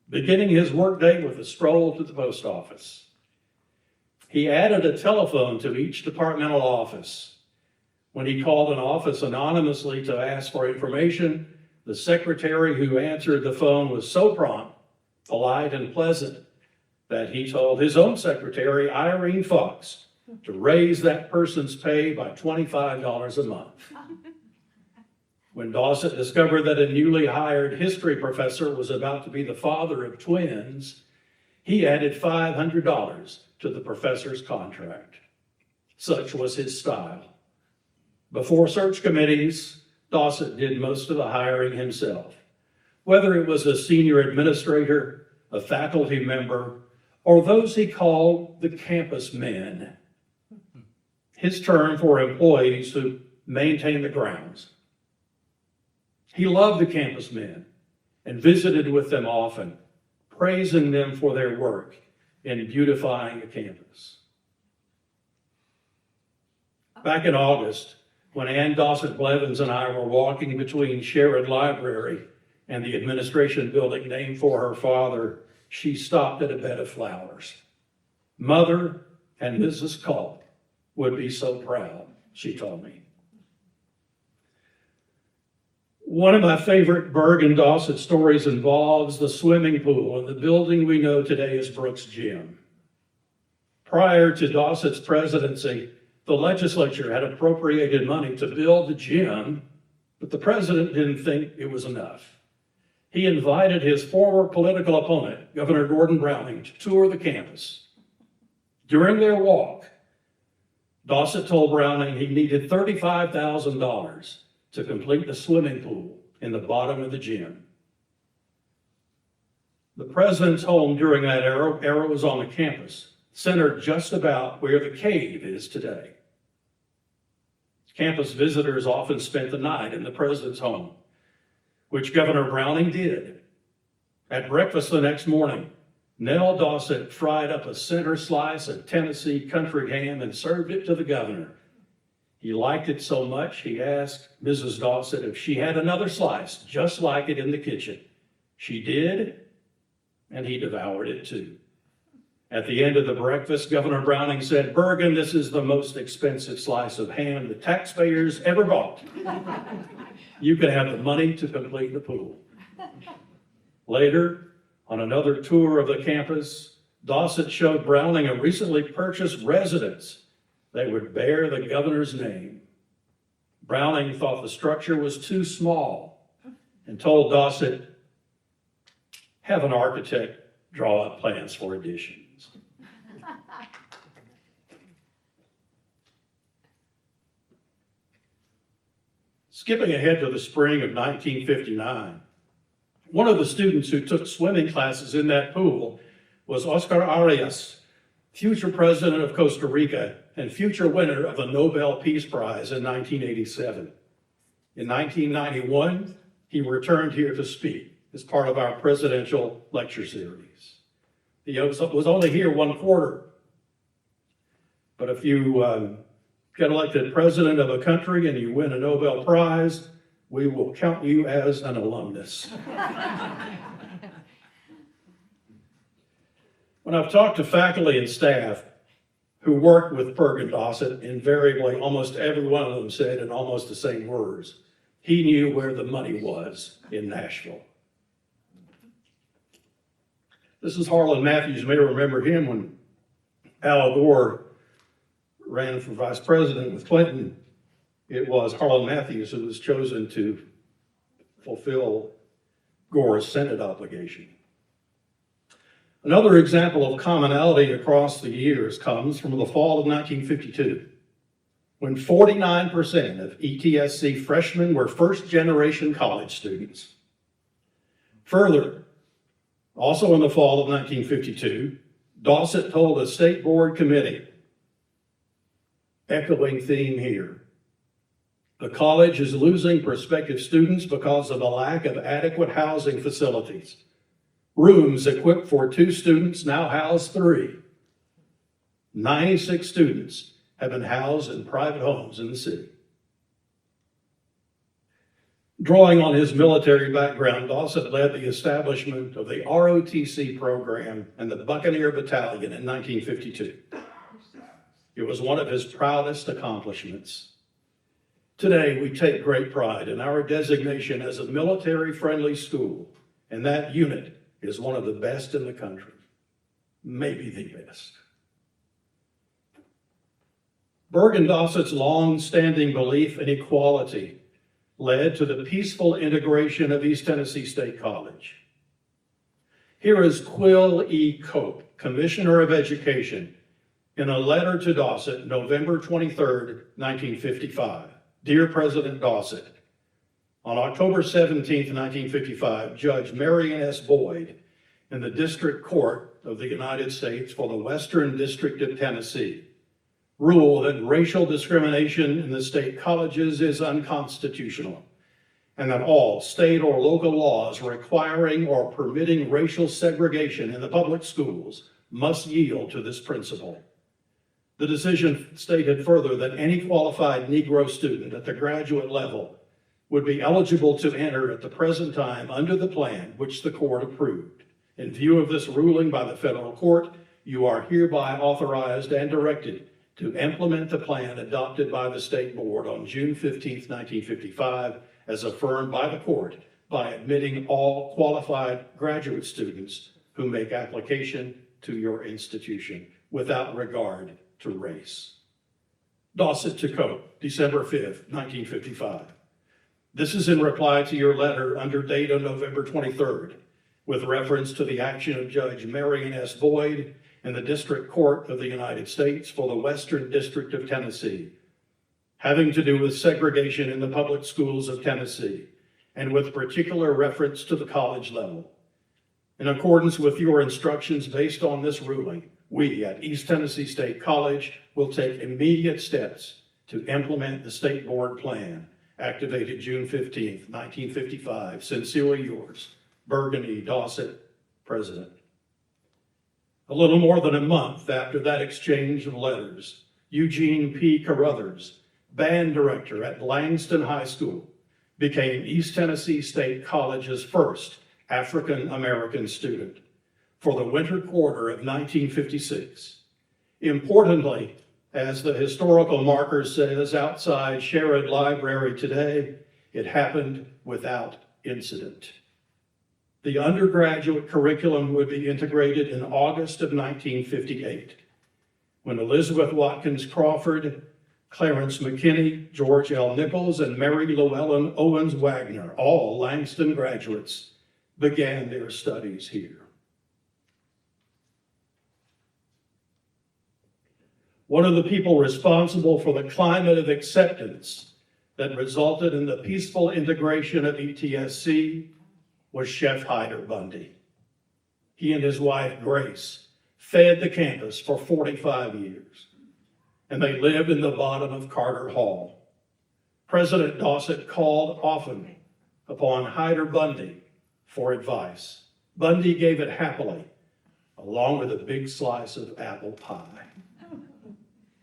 [SPEAKER 2] beginning his workday with a stroll to the post office. He added a telephone to each departmental office. When he called an office anonymously to ask for information, the secretary who answered the phone was so prompt, polite, and pleasant that he told his own secretary, Irene Fox, to raise that person's pay by $25 a month. When Dossett discovered that a newly hired history professor was about to be the father of twins, he added $500 to the professor's contract. Such was his style. Before search committees, Dossett did most of the hiring himself, whether it was a senior administrator, a faculty member, or those he called the campus men, his term for employees who maintain the grounds. He loved the campus men and visited with them often, praising them for their work in beautifying the campus. Back in August, when Ann Dossett Blevins and I were walking between Sherrod Library and the administration building named for her father, she stopped at a bed of flowers. Mother and Mrs. Culp would be so proud, she told me. One of my favorite Burgin Dossett stories involves the swimming pool in the building we know today as Brooks Gym. Prior to Dossett's presidency, the legislature had appropriated money to build the gym, but the president didn't think it was enough. He invited his former political opponent, Governor Gordon Browning, to tour the campus. During their walk, Dossett told Browning he needed $35,000 to complete the swimming pool in the bottom of the gym. The president's home during that era was on the campus, centered just about where the cave is today. Campus visitors often spent the night in the president's home, which Governor Browning did. At breakfast the next morning, Nell Dossett fried up a center slice of Tennessee country ham and served it to the governor. He liked it so much, he asked Mrs. Dossett if she had another slice just like it in the kitchen. She did, and he devoured it too. At the end of the breakfast, Governor Browning said, "Burgin, this is the most expensive slice of ham the taxpayers ever bought. You can have the money to complete the pool." Later, on another tour of the campus, Dossett showed Browning a recently purchased residence that would bear the governor's name. Browning thought the structure was too small and told Dossett, "Have an architect draw up plans for additions." Skipping ahead to the spring of 1959, one of the students who took swimming classes in that pool was Oscar Arias, future president of Costa Rica and future winner of the Nobel Peace Prize in 1987. In 1991, he returned here to speak as part of our presidential lecture series. He was only here one quarter, but if you get elected president of a country and you win a Nobel Prize, we will count you as an alumnus. When I've talked to faculty and staff who worked with Burgin Dossett, invariably almost every one of them said in almost the same words, he knew where the money was in Nashville. This is Harlan Matthews. You may remember him when Al Gore ran for vice president with Clinton. It was Harlan Matthews who was chosen to fulfill Gore's Senate obligation. Another example of commonality across the years comes from the fall of 1952, when 49% of ETSC freshmen were first-generation college students. Further, also in the fall of 1952, Dossett told a state board committee, echoing theme here, the college is losing prospective students because of a lack of adequate housing facilities. Rooms equipped for 2 students now house 3. 96 students have been housed in private homes in the city. Drawing on his military background, Dossett led the establishment of the ROTC program and the Buccaneer Battalion in 1952. It was one of his proudest accomplishments. Today, we take great pride in our designation as a military-friendly school, and that unit is one of the best in the country, maybe the best. Burgin Dossett's long-standing belief in equality led to the peaceful integration of East Tennessee State College. Here is Quill E. Cope, Commissioner of Education, in a letter to Dossett, November 23rd, 1955. Dear President Dossett, on October 17th, 1955, Judge Marion S. Boyd in the District Court of the United States for the Western District of Tennessee ruled that racial discrimination in the state colleges is unconstitutional, and that all state or local laws requiring or permitting racial segregation in the public schools must yield to this principle. The decision stated further that any qualified Negro student at the graduate level would be eligible to enter at the present time under the plan which the court approved. In view of this ruling by the federal court, you are hereby authorized and directed to implement the plan adopted by the State Board on June 15, 1955, as affirmed by the court, by admitting all qualified graduate students who make application to your institution without regard to race. Dossett to Cope, December 5th, 1955. This is in reply to your letter under date of November 23rd, with reference to the action of Judge Marion S. Boyd in the District Court of the United States for the Western District of Tennessee, having to do with segregation in the public schools of Tennessee, and with particular reference to the college level. In accordance with your instructions based on this ruling, we at East Tennessee State College will take immediate steps to implement the State Board plan, activated June 15th, 1955. Sincerely yours, Burgin E. Dossett, President. A little more than a month after that exchange of letters, Eugene P. Carruthers, band director at Langston High School, became East Tennessee State College's first African-American student for the winter quarter of 1956. Importantly, as the historical marker says outside Sherrod Library today, it happened without incident. The undergraduate curriculum would be integrated in August of 1958, when Elizabeth Watkins Crawford, Clarence McKinney, George L. Nichols, and Mary Llewellyn Owens Wagner, all Langston graduates, began their studies here. One of the people responsible for the climate of acceptance that resulted in the peaceful integration of ETSC was Chef Hyder Bundy. He and his wife, Grace, fed the campus for 45 years, and they lived in the bottom of Carter Hall. President Dossett called often upon Hyder Bundy for advice. Bundy gave it happily, along with a big slice of apple pie.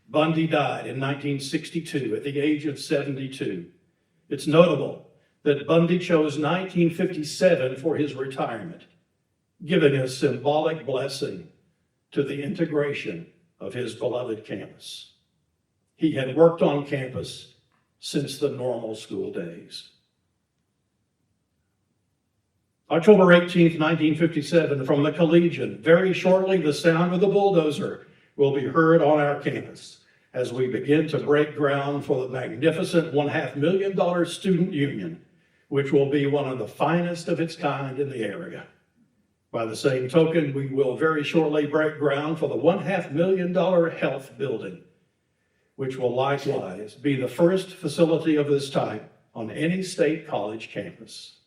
[SPEAKER 2] Bundy died in 1962 at the age of 72. It's notable that Bundy chose 1957 for his retirement, giving a symbolic blessing to the integration of his beloved campus. He had worked on campus since the normal school days. October 18th, 1957, from the Collegian, very shortly the sound of the bulldozer will be heard on our campus as we begin to break ground for the magnificent $500,000 million student union, which will be one of the finest of its kind in the area. By the same token, we will very shortly break ground for the $500,000 million health building, which will likewise be the first facility of this type on any state college campus.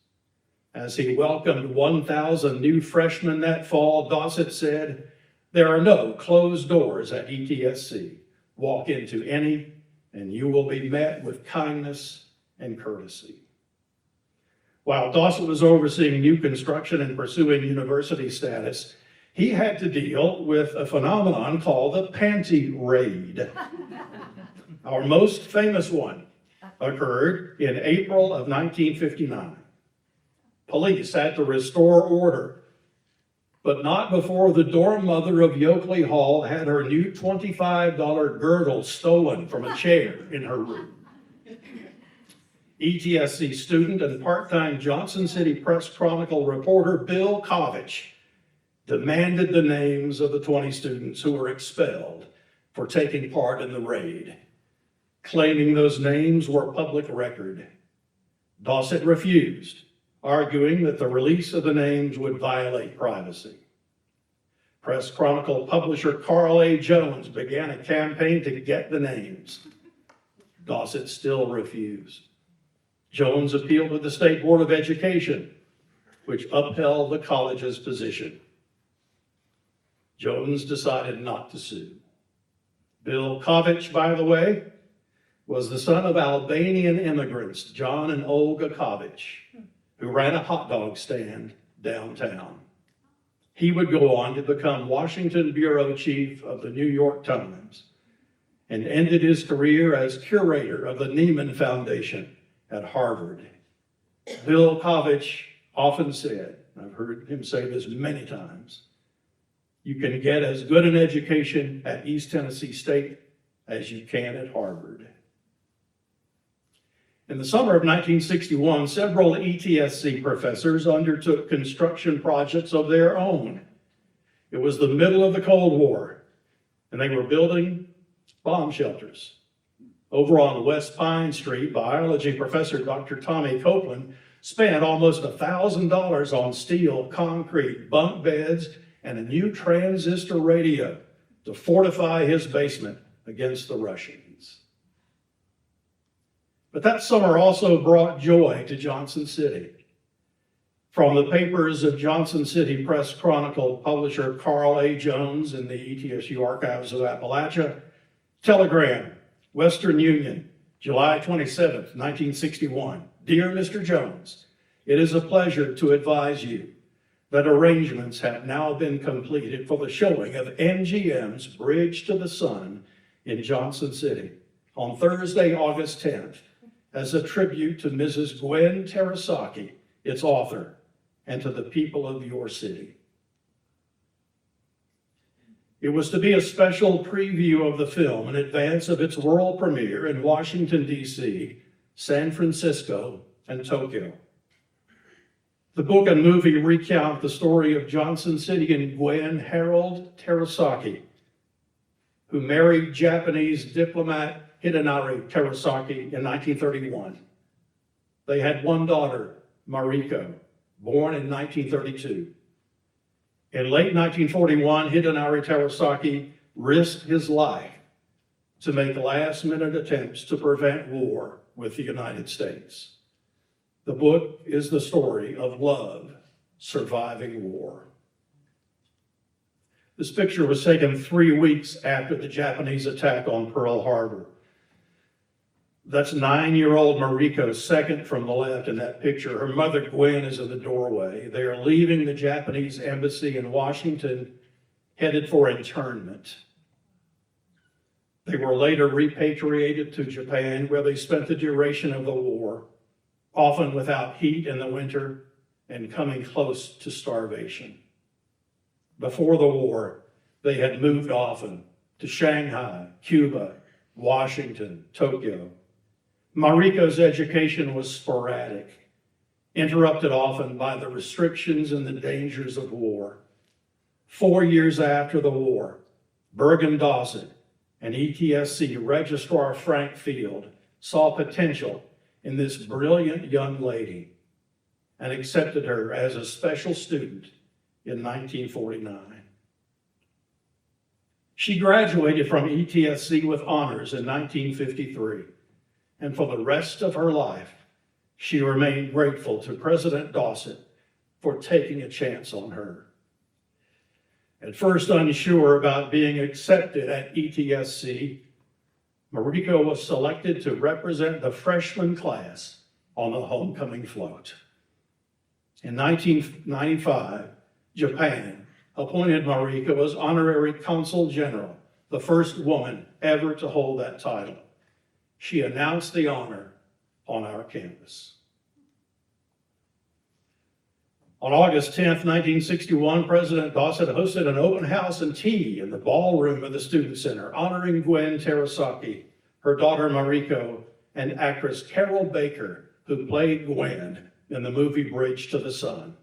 [SPEAKER 2] As he welcomed 1,000 new freshmen that fall, Dossett said, "There are no closed doors at ETSC. Walk into any, and you will be met with kindness and courtesy." While Dossett was overseeing new construction and pursuing university status, he had to deal with a phenomenon called the panty raid. Our most famous one occurred in April of 1959. Police had to restore order, but not before the dorm mother of Yoakley Hall had her new $25 girdle stolen from a chair in her room. ETSC student and part-time Johnson City Press-Chronicle reporter Bill Kovich demanded the names of the 20 students who were expelled for taking part in the raid, claiming those names were public record. Dossett refused, arguing that the release of the names would violate privacy. Press-Chronicle publisher Carl A. Jones began a campaign to get the names. Dossett still refused. Jones appealed to the State Board of Education, which upheld the college's position. Jones decided not to sue. Bill Kovich, by the way, was the son of Albanian immigrants, John and Olga Kovich, who ran a hot dog stand downtown. He would go on to become Washington bureau chief of the New York Times and ended his career as curator of the Nieman Foundation at Harvard. Bill Kovich often said, I've heard him say this many times, you can get as good an education at East Tennessee State as you can at Harvard. In the summer of 1961, several ETSC professors undertook construction projects of their own. It was the middle of the Cold War, and they were building bomb shelters. Over on West Pine Street, biology professor Dr. Tommy Copeland spent almost $1,000 on steel, concrete, bunk beds, and a new transistor radio to fortify his basement against the Russians. But that summer also brought joy to Johnson City. From the papers of Johnson City Press-Chronicle publisher Carl A. Jones in the ETSU Archives of Appalachia, telegram, Western Union, July 27th, 1961. Dear Mr. Jones, it is a pleasure to advise you that arrangements have now been completed for the showing of MGM's Bridge to the Sun in Johnson City on Thursday, August 10th, as a tribute to Mrs. Gwen Terasaki, its author, and to the people of your city. It was to be a special preview of the film in advance of its world premiere in Washington, D.C., San Francisco, and Tokyo. The book and movie recount the story of Johnson City and Gwen Harold Terasaki, who married Japanese diplomat Hidenari Terasaki in 1931. They had one daughter, Mariko, born in 1932. In late 1941, Hidenari Terasaki risked his life to make last-minute attempts to prevent war with the United States. The book is the story of love surviving war. This picture was taken 3 weeks after the Japanese attack on Pearl Harbor. That's 9-year-old Mariko, second from the left in that picture. Her mother, Gwen, is in the doorway. They are leaving the Japanese embassy in Washington, headed for internment. They were later repatriated to Japan, where they spent the duration of the war, often without heat in the winter and coming close to starvation. Before the war, they had moved often to Shanghai, Cuba, Washington, Tokyo. Mariko's education was sporadic, interrupted often by the restrictions and the dangers of war. 4 years after the war, Burgin Dossett and ETSC Registrar Frank Field saw potential in this brilliant young lady and accepted her as a special student in 1949. She graduated from ETSC with honors in 1953, and for the rest of her life, she remained grateful to President Dossett for taking a chance on her. At first unsure about being accepted at ETSC, Mariko was selected to represent the freshman class on the homecoming float. In 1995, Japan, appointed Marika as Honorary Consul General, the first woman ever to hold that title. She announced the honor on our campus. On August 10th, 1961, President Dossett hosted an open house and tea in the ballroom of the Student Center, honoring Gwen Terasaki, her daughter Mariko, and actress Carol Baker, who played Gwen in the movie Bridge to the Sun.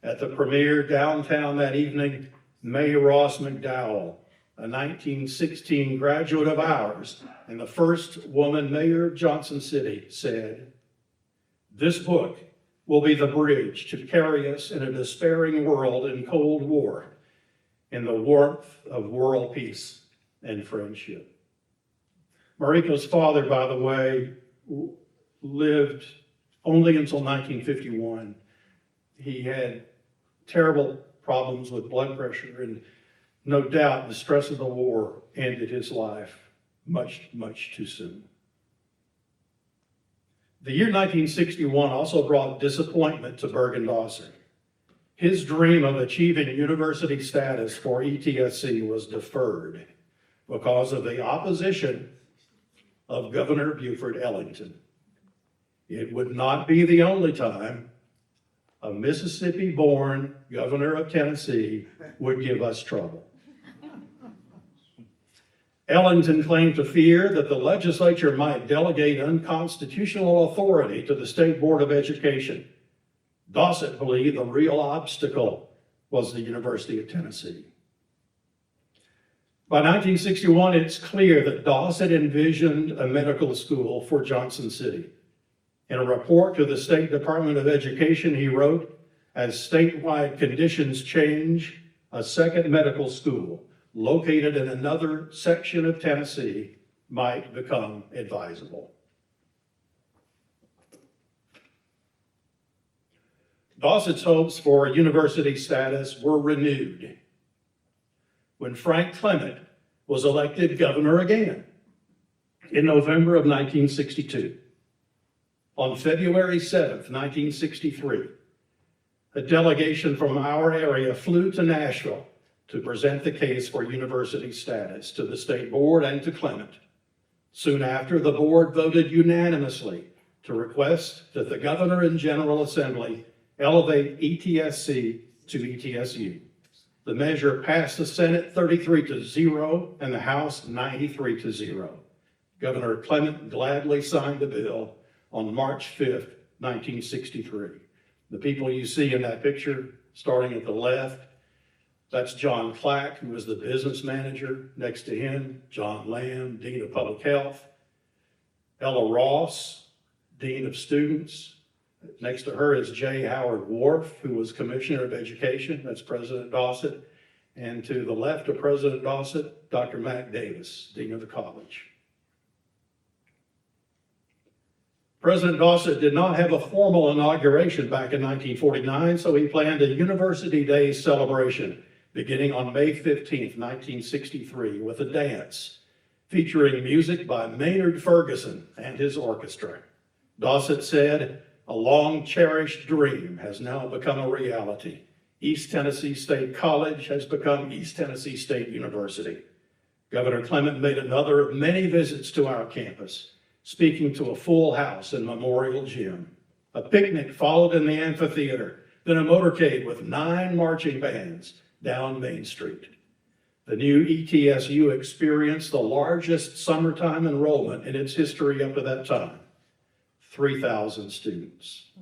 [SPEAKER 2] At the premiere downtown that evening, Mae Ross McDowell, a 1916 graduate of ours and the first woman mayor of Johnson City, said, "This book will be the bridge to carry us in a despairing world in Cold War, in the warmth of world peace and friendship." Mariko's father, by the way, lived only until 1951. He had terrible problems with blood pressure, and no doubt the stress of the war ended his life much, much too soon. The year 1961 also brought disappointment to Burgin Dossett. His dream of achieving university status for ETSC was deferred because of the opposition of Governor Buford Ellington. It would not be the only time a Mississippi-born governor of Tennessee would give us trouble. Ellington claimed to fear that the legislature might delegate unconstitutional authority to the State Board of Education. Dossett believed the real obstacle was the University of Tennessee. By 1961, it's clear that Dossett envisioned a medical school for Johnson City. In a report to the State Department of Education, he wrote, "As statewide conditions change, a second medical school located in another section of Tennessee might become advisable." Dossett's hopes for university status were renewed when Frank Clement was elected governor again in November of 1962. On February 7th, 1963, a delegation from our area flew to Nashville to present the case for university status to the state board and to Clement. Soon after, the board voted unanimously to request that the governor and General Assembly elevate ETSC to ETSU. The measure passed the Senate 33-0 and the House 93-0. Governor Clement gladly signed the bill on March 5th, 1963. The people you see in that picture, starting at the left, that's John Clack, who was the business manager. Next to him, John Lamb, Dean of Public Health. Ella Ross, Dean of Students. Next to her is J. Howard Wharf, who was Commissioner of Education. That's President Dossett. And to the left of President Dossett, Dr. Mac Davis, Dean of the college. President Dossett did not have a formal inauguration back in 1949, so he planned a University Day celebration beginning on May 15th, 1963, with a dance featuring music by Maynard Ferguson and his orchestra. Dossett said, "A long-cherished dream has now become a reality. East Tennessee State College has become East Tennessee State University." Governor Clement made another of many visits to our campus, speaking to a full house in Memorial Gym. A picnic followed in the amphitheater, then a motorcade with 9 marching bands down Main Street. The new ETSU experienced the largest summertime enrollment in its history up to that time, 3,000 students.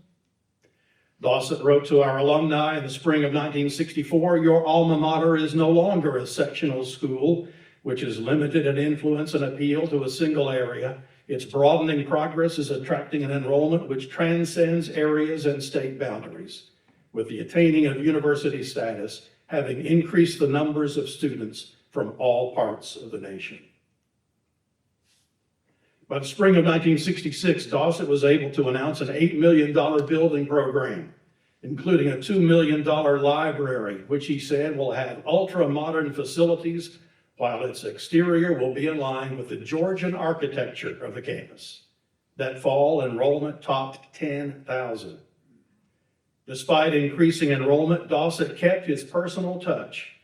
[SPEAKER 2] Dossett wrote to our alumni in the spring of 1964, "Your alma mater is no longer a sectional school, which is limited in influence and appeal to a single area. Its broadening progress is attracting an enrollment which transcends areas and state boundaries, with the attaining of university status having increased the numbers of students from all parts of the nation." By the spring of 1966, Dossett was able to announce an $8 million building program, including a $2 million library, which he said will have ultra-modern facilities, while its exterior will be in line with the Georgian architecture of the campus. That fall, enrollment topped 10,000. Despite increasing enrollment, Dossett kept his personal touch.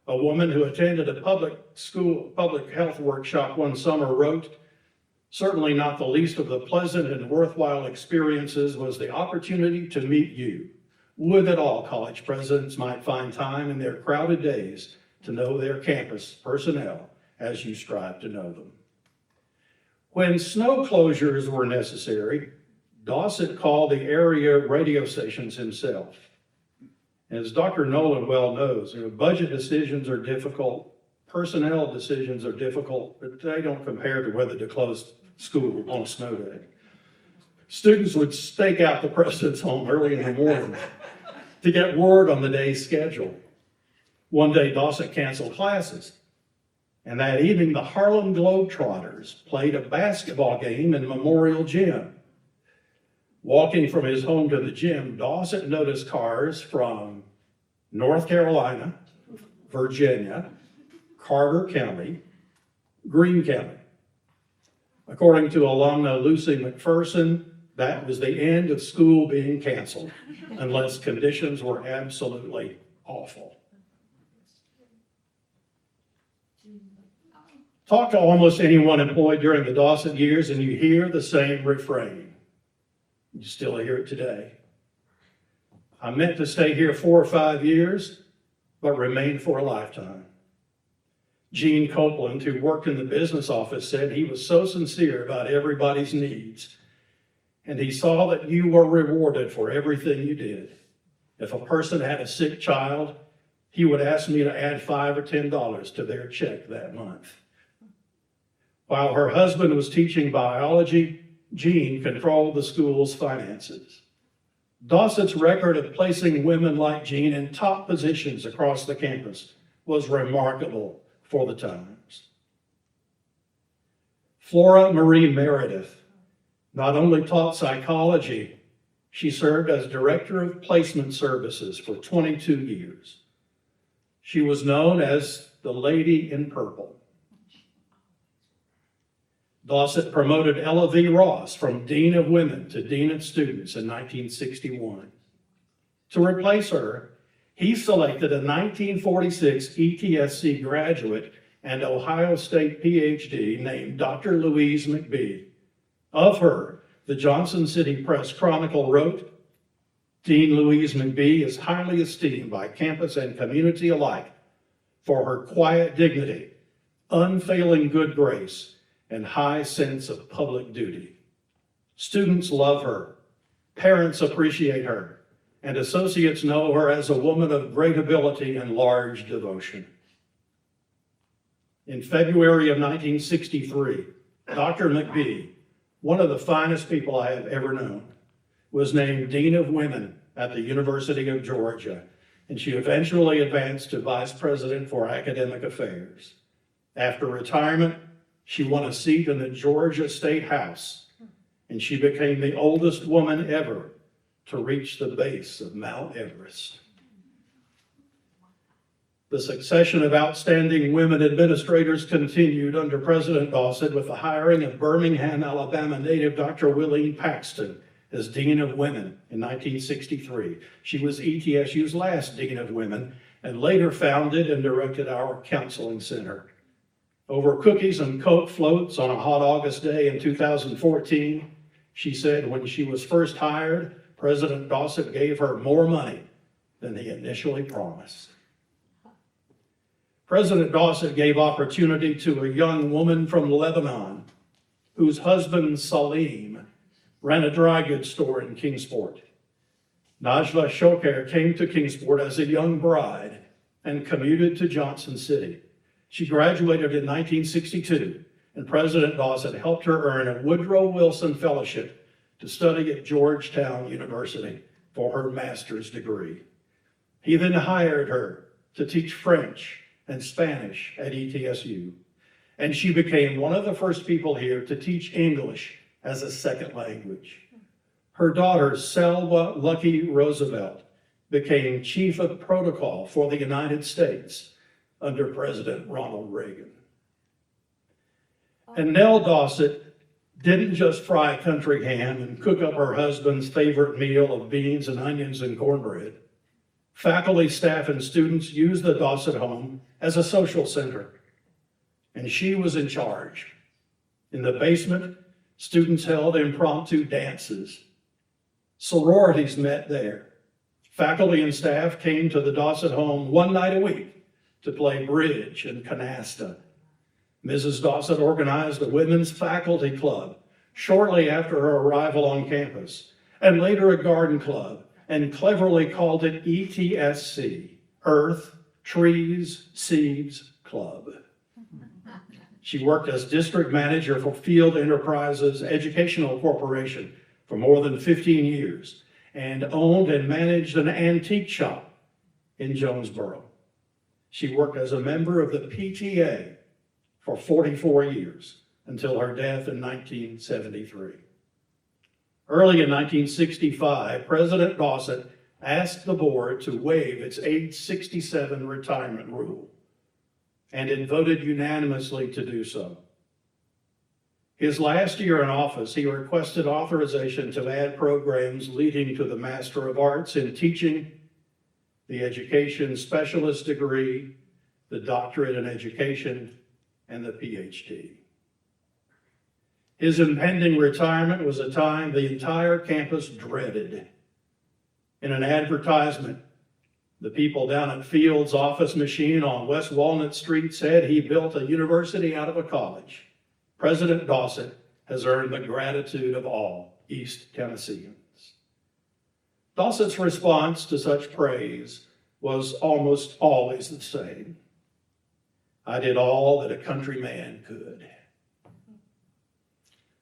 [SPEAKER 2] A woman who attended a public health workshop one summer wrote, "Certainly not the least of the pleasant and worthwhile experiences was the opportunity to meet you. Would that all college presidents might find time in their crowded days to know their campus personnel as you strive to know them." When snow closures were necessary, Dossett called the area radio stations himself. As Dr. Nolan well knows, budget decisions are difficult, personnel decisions are difficult, but they don't compare to whether to close school on a snow day. Students would stake out the president's home early in the morning to get word on the day's schedule. One day, Dossett canceled classes, and that evening, the Harlem Globetrotters played a basketball game in Memorial Gym. Walking from his home to the gym, Dossett noticed cars from North Carolina, Virginia, Carter County, Greene County. According to alumna Lucy McPherson, that was the end of school being canceled unless conditions were absolutely awful. Talk to almost anyone employed during the Dossett years and you hear the same refrain. You still hear it today. I meant to stay here 4 or 5 years, but remain for a lifetime. Gene Copeland, who worked in the business office, said he was so sincere about everybody's needs, and he saw that you were rewarded for everything you did. If a person had a sick child, he would ask me to add $5 or $10 to their check that month. While her husband was teaching biology, Gene controlled the school's finances. Dossett's record of placing women like Gene in top positions across the campus was remarkable for the times. Flora Marie Meredith not only taught psychology, she served as Director of Placement Services for 22 years. She was known as the Lady in Purple. Dossett promoted Ella V. Ross from Dean of Women to Dean of Students in 1961. To replace her, he selected a 1946 ETSC graduate and Ohio State PhD named Dr. Louise McBee. Of her, the Johnson City Press Chronicle wrote, "Dean Louise McBee is highly esteemed by campus and community alike for her quiet dignity, unfailing good grace, and high sense of public duty. Students love her, parents appreciate her, and associates know her as a woman of great ability and large devotion." In February of 1963, Dr. McBee, one of the finest people I have ever known, was named Dean of Women at the University of Georgia, and she eventually advanced to Vice President for Academic Affairs. After retirement, she won a seat in the Georgia State House, and she became the oldest woman ever to reach the base of Mount Everest. The succession of outstanding women administrators continued under President Dossett with the hiring of Birmingham, Alabama native Dr. Willeen Paxton as Dean of Women in 1963. She was ETSU's last Dean of Women and later founded and directed our counseling center. Over cookies and Coke floats on a hot August day in 2014, she said when she was first hired, President Dossett gave her more money than he initially promised. President Dossett gave opportunity to a young woman from Lebanon whose husband, Salim, ran a dry goods store in Kingsport. Najla Shoker came to Kingsport as a young bride and commuted to Johnson City. She graduated in 1962, and President Dossett helped her earn a Woodrow Wilson Fellowship to study at Georgetown University for her master's degree. He then hired her to teach French and Spanish at ETSU, and she became one of the first people here to teach English as a second language. Her daughter, Selma Lucky Roosevelt, became Chief of Protocol for the United States under President Ronald Reagan. And Nell Dossett didn't just fry country ham and cook up her husband's favorite meal of beans and onions and cornbread. Faculty, staff, and students used the Dossett home as a social center, and she was in charge. In the basement, students held impromptu dances. Sororities met there. Faculty and staff came to the Dossett home one night a week to play bridge and canasta. Mrs. Dossett organized a women's faculty club shortly after her arrival on campus, and later a garden club, and cleverly called it ETSC, Earth, Trees, Seeds Club. She worked as district manager for Field Enterprises Educational Corporation for more than 15 years, and owned and managed an antique shop in Jonesboro. She worked as a member of the PTA for 44 years until her death in 1973. Early in 1965, President Dossett asked the board to waive its age 67 retirement rule, and it voted unanimously to do so. His last year in office, he requested authorization to add programs leading to the Master of Arts in Teaching, the Education Specialist degree, the Doctorate in Education, and the PhD. His impending retirement was a time the entire campus dreaded. In an advertisement, the people down at Field's office machine on West Walnut Street said he built a university out of a college. President Dossett has earned the gratitude of all East Tennesseans. Dossett's response to such praise was almost always the same. I did all that a country man could.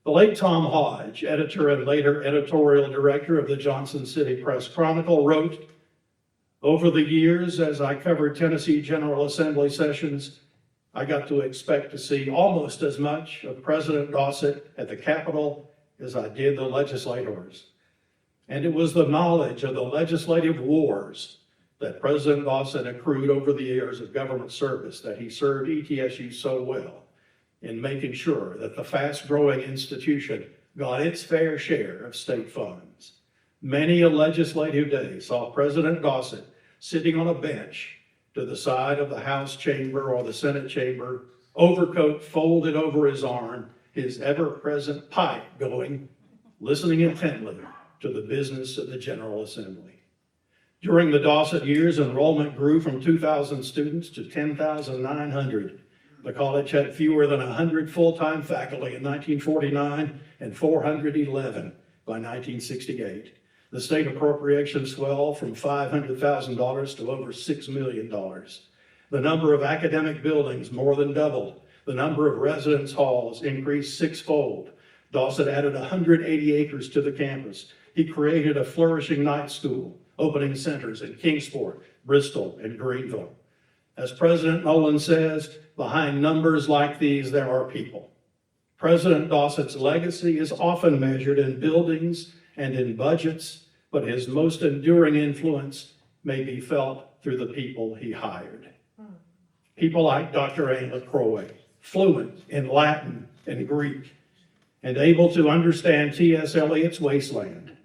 [SPEAKER 2] The late Tom Hodge, editor and later editorial director of the Johnson City Press Chronicle, wrote, "Over the years, as I covered Tennessee General Assembly sessions, I got to expect to see almost as much of President Dossett at the Capitol as I did the legislators. And it was the knowledge of the legislative wars that President Dossett accrued over the years of government service that he served ETSU so well in making sure that the fast-growing institution got its fair share of state funds. Many a legislative day saw President Dossett sitting on a bench to the side of the House chamber or the Senate chamber, overcoat folded over his arm, his ever-present pipe going, listening intently to the business of the General Assembly. During the Dossett years, enrollment grew from 2,000 students to 10,900. The college had fewer than 100 full-time faculty in 1949 and 411 by 1968. The state appropriation swelled from $500,000 to over $6 million. The number of academic buildings more than doubled. The number of residence halls increased sixfold. Dossett added 180 acres to the campus. He created a flourishing night school, opening centers in Kingsport, Bristol, and Greenville. As President Nolan says, behind numbers like these, there are people. President Dossett's legacy is often measured in buildings and in budgets, but his most enduring influence may be felt through the people he hired. People like Dr. Anne LaCroix, fluent in Latin and Greek, and able to understand T.S. Eliot's Wasteland.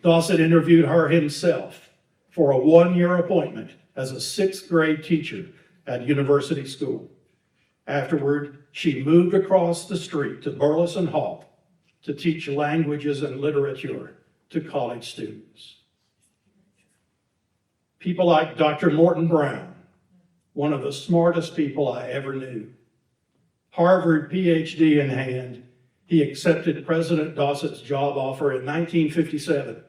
[SPEAKER 2] Dossett interviewed her himself for a one-year appointment as a sixth grade teacher at University School. Afterward, she moved across the street to Burleson Hall to teach languages and literature to college students. People like Dr. Morton Brown, one of the smartest people I ever knew. Harvard PhD in hand, he accepted President Dossett's job offer in 1957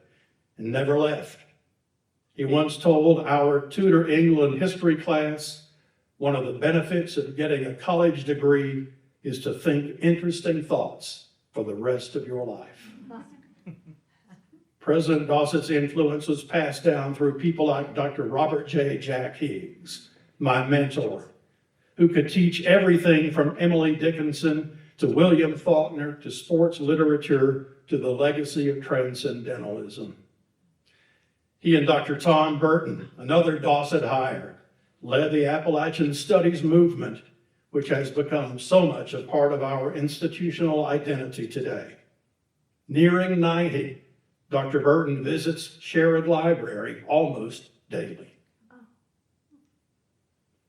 [SPEAKER 2] and never left. He once told our Tudor England history class, one of the benefits of getting a college degree is to think interesting thoughts for the rest of your life. President Dossett's influence was passed down through people like Dr. Robert J. Jack Higgs, my mentor, who could teach everything from Emily Dickinson to William Faulkner to sports literature to the legacy of transcendentalism. He and Dr. Tom Burton, another Dossett hire, led the Appalachian Studies movement, which has become so much a part of our institutional identity today. Nearing 90, Dr. Burton visits Sherrod Library almost daily.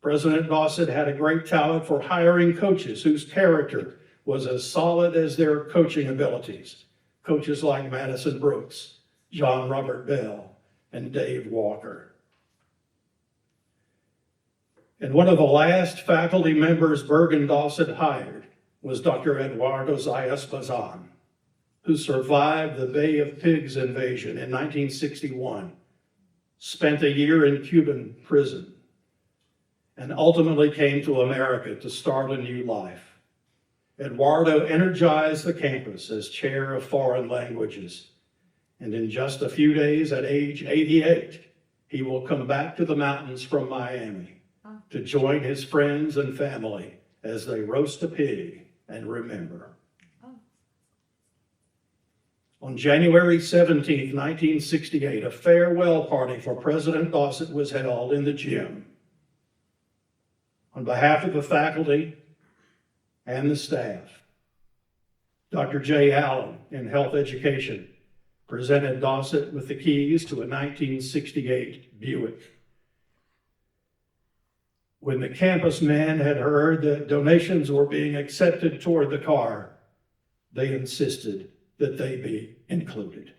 [SPEAKER 2] President Dossett had a great talent for hiring coaches whose character was as solid as their coaching abilities. Coaches like Madison Brooks, John Robert Bell, and Dave Walker. And one of the last faculty members Burgin Dossett hired was Dr. Eduardo Zayas-Bazan, who survived the Bay of Pigs invasion in 1961, spent a year in Cuban prison, and ultimately came to America to start a new life. Eduardo energized the campus as chair of foreign languages, and in just a few days, at age 88, he will come back to the mountains from Miami to join his friends and family as they roast a pig and remember. On January 17, 1968, a farewell party for President Dossett was held in the gym. On behalf of the faculty and the staff, Dr. J. Allen in Health Education presented Dossett with the keys to a 1968 Buick. When the campus men had heard that donations were being accepted toward the car, they insisted that they be included.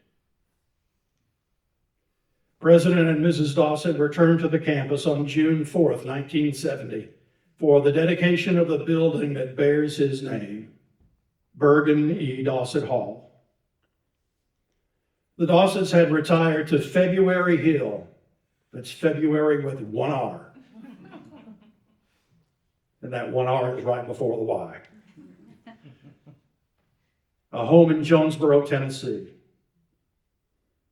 [SPEAKER 2] President and Mrs. Dossett returned to the campus on June 4th, 1970, for the dedication of the building that bears his name, Burgin E. Dossett Hall. The Dossetts had retired to February Hill. That's February with one R. And that one R is right before the Y. A home in Jonesboro, Tennessee.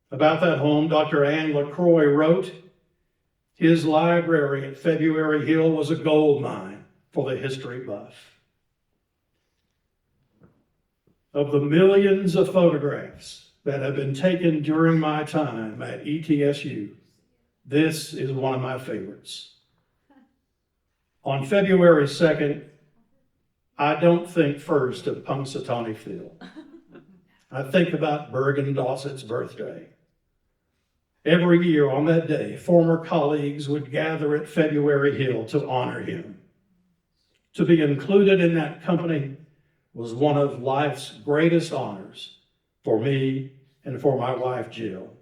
[SPEAKER 2] About that home, Dr. Ann LaCroix wrote, "His library at February Hill was a gold mine for the history buff. Of the millions of photographs that have been taken during my time at ETSU, this is one of my favorites. On February 2nd, I don't think first of Punxsutawney Phil. I think about Burgin Dossett's birthday. Every year on that day, former colleagues would gather at February Hill to honor him. To be included in that company was one of life's greatest honors for me and for my wife, Jill.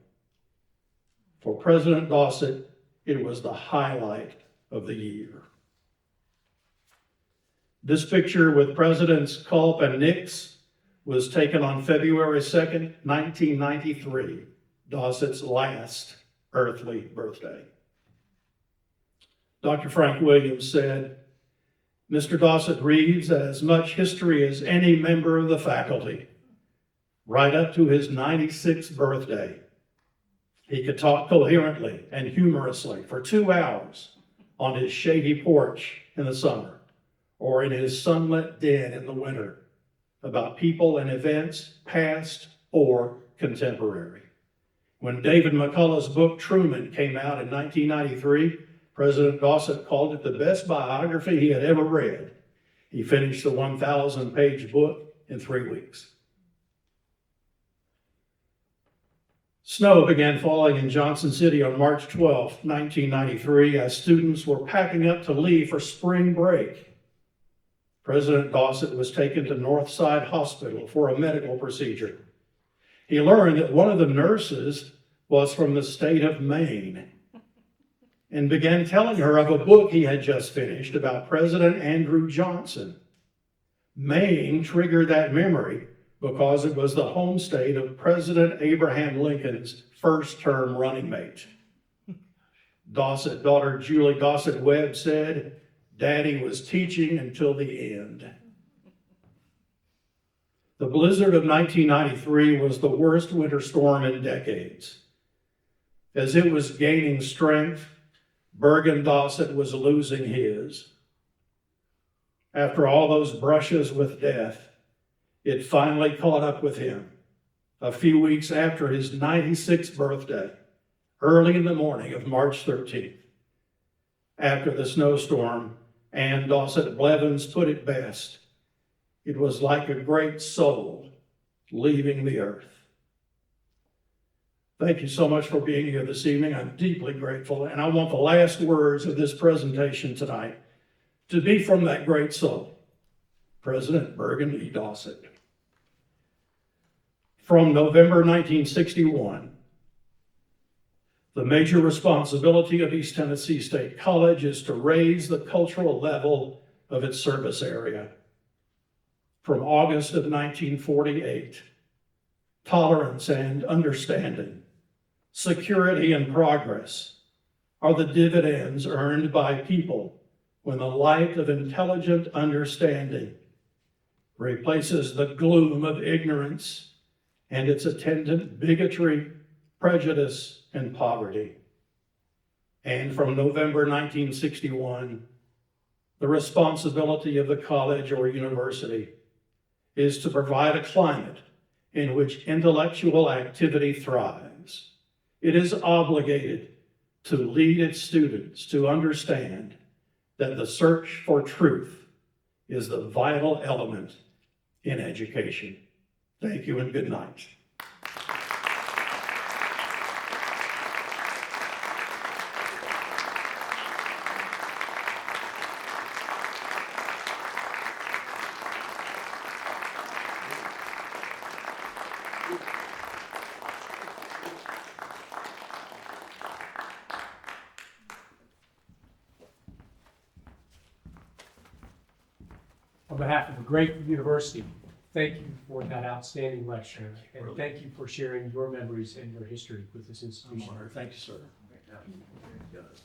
[SPEAKER 2] For President Dossett, it was the highlight of the year." This picture with Presidents Culp and Nix was taken on February 2nd, 1993, Dossett's last earthly birthday. Dr. Frank Williams said, "Mr. Dossett reads as much history as any member of the faculty. Right up to his 96th birthday, he could talk coherently and humorously for 2 hours on his shady porch in the summer, or in his sunlit den in the winter, about people and events, past or contemporary. When David McCullough's book Truman came out in 1993, President Dossett called it the best biography he had ever read. He finished the 1,000-page book in 3 weeks. Snow began falling in Johnson City on March 12, 1993, as students were packing up to leave for spring break. President Dossett was taken to Northside Hospital for a medical procedure. He learned that one of the nurses was from the state of Maine and began telling her of a book he had just finished about President Andrew Johnson. Maine triggered that memory because it was the home state of President Abraham Lincoln's first-term running mate. Dossett daughter Julie Dossett Webb said, "Daddy was teaching until the end." The blizzard of 1993 was the worst winter storm in decades. As it was gaining strength, Burgin Dossett was losing his. After all those brushes with death, it finally caught up with him a few weeks after his 96th birthday, early in the morning of March 13th. After the snowstorm, and Dossett Blevins put it best. It was like a great soul leaving the earth. Thank you so much for being here this evening. I'm deeply grateful, and I want the last words of this presentation tonight to be from that great soul, President Burgin E. Dossett. From November 1961, the major responsibility of East Tennessee State College is to raise the cultural level of its service area. From August of 1948, tolerance and understanding, security and progress are the dividends earned by people when the light of intelligent understanding replaces the gloom of ignorance and its attendant bigotry, prejudice, and poverty. And from November 1961, the responsibility of the college or university is to provide a climate in which intellectual activity thrives. It is obligated to lead its students to understand that the search for truth is the vital element in education. Thank you and good night.
[SPEAKER 1] On behalf of the great university, thank you for that outstanding lecture, and thank you for sharing your memories and your history with this institution.
[SPEAKER 2] Thank you, sir.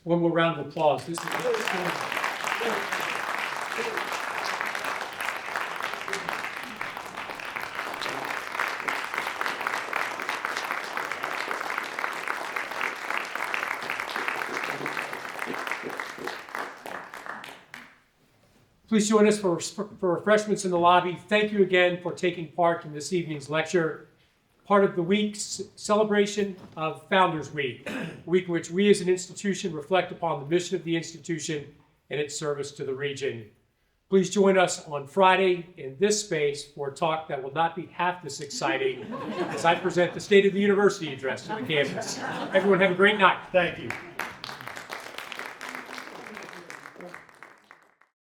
[SPEAKER 1] One more round of applause. This is Please join us for refreshments in the lobby. Thank you again for taking part in this evening's lecture, part of the week's celebration of Founders Week, a week in which we as an institution reflect upon the mission of the institution and its service to the region. Please join us on Friday in this space for a talk that will not be half this exciting as I present the State of the University address to the campus. Everyone have a great night.
[SPEAKER 2] Thank you.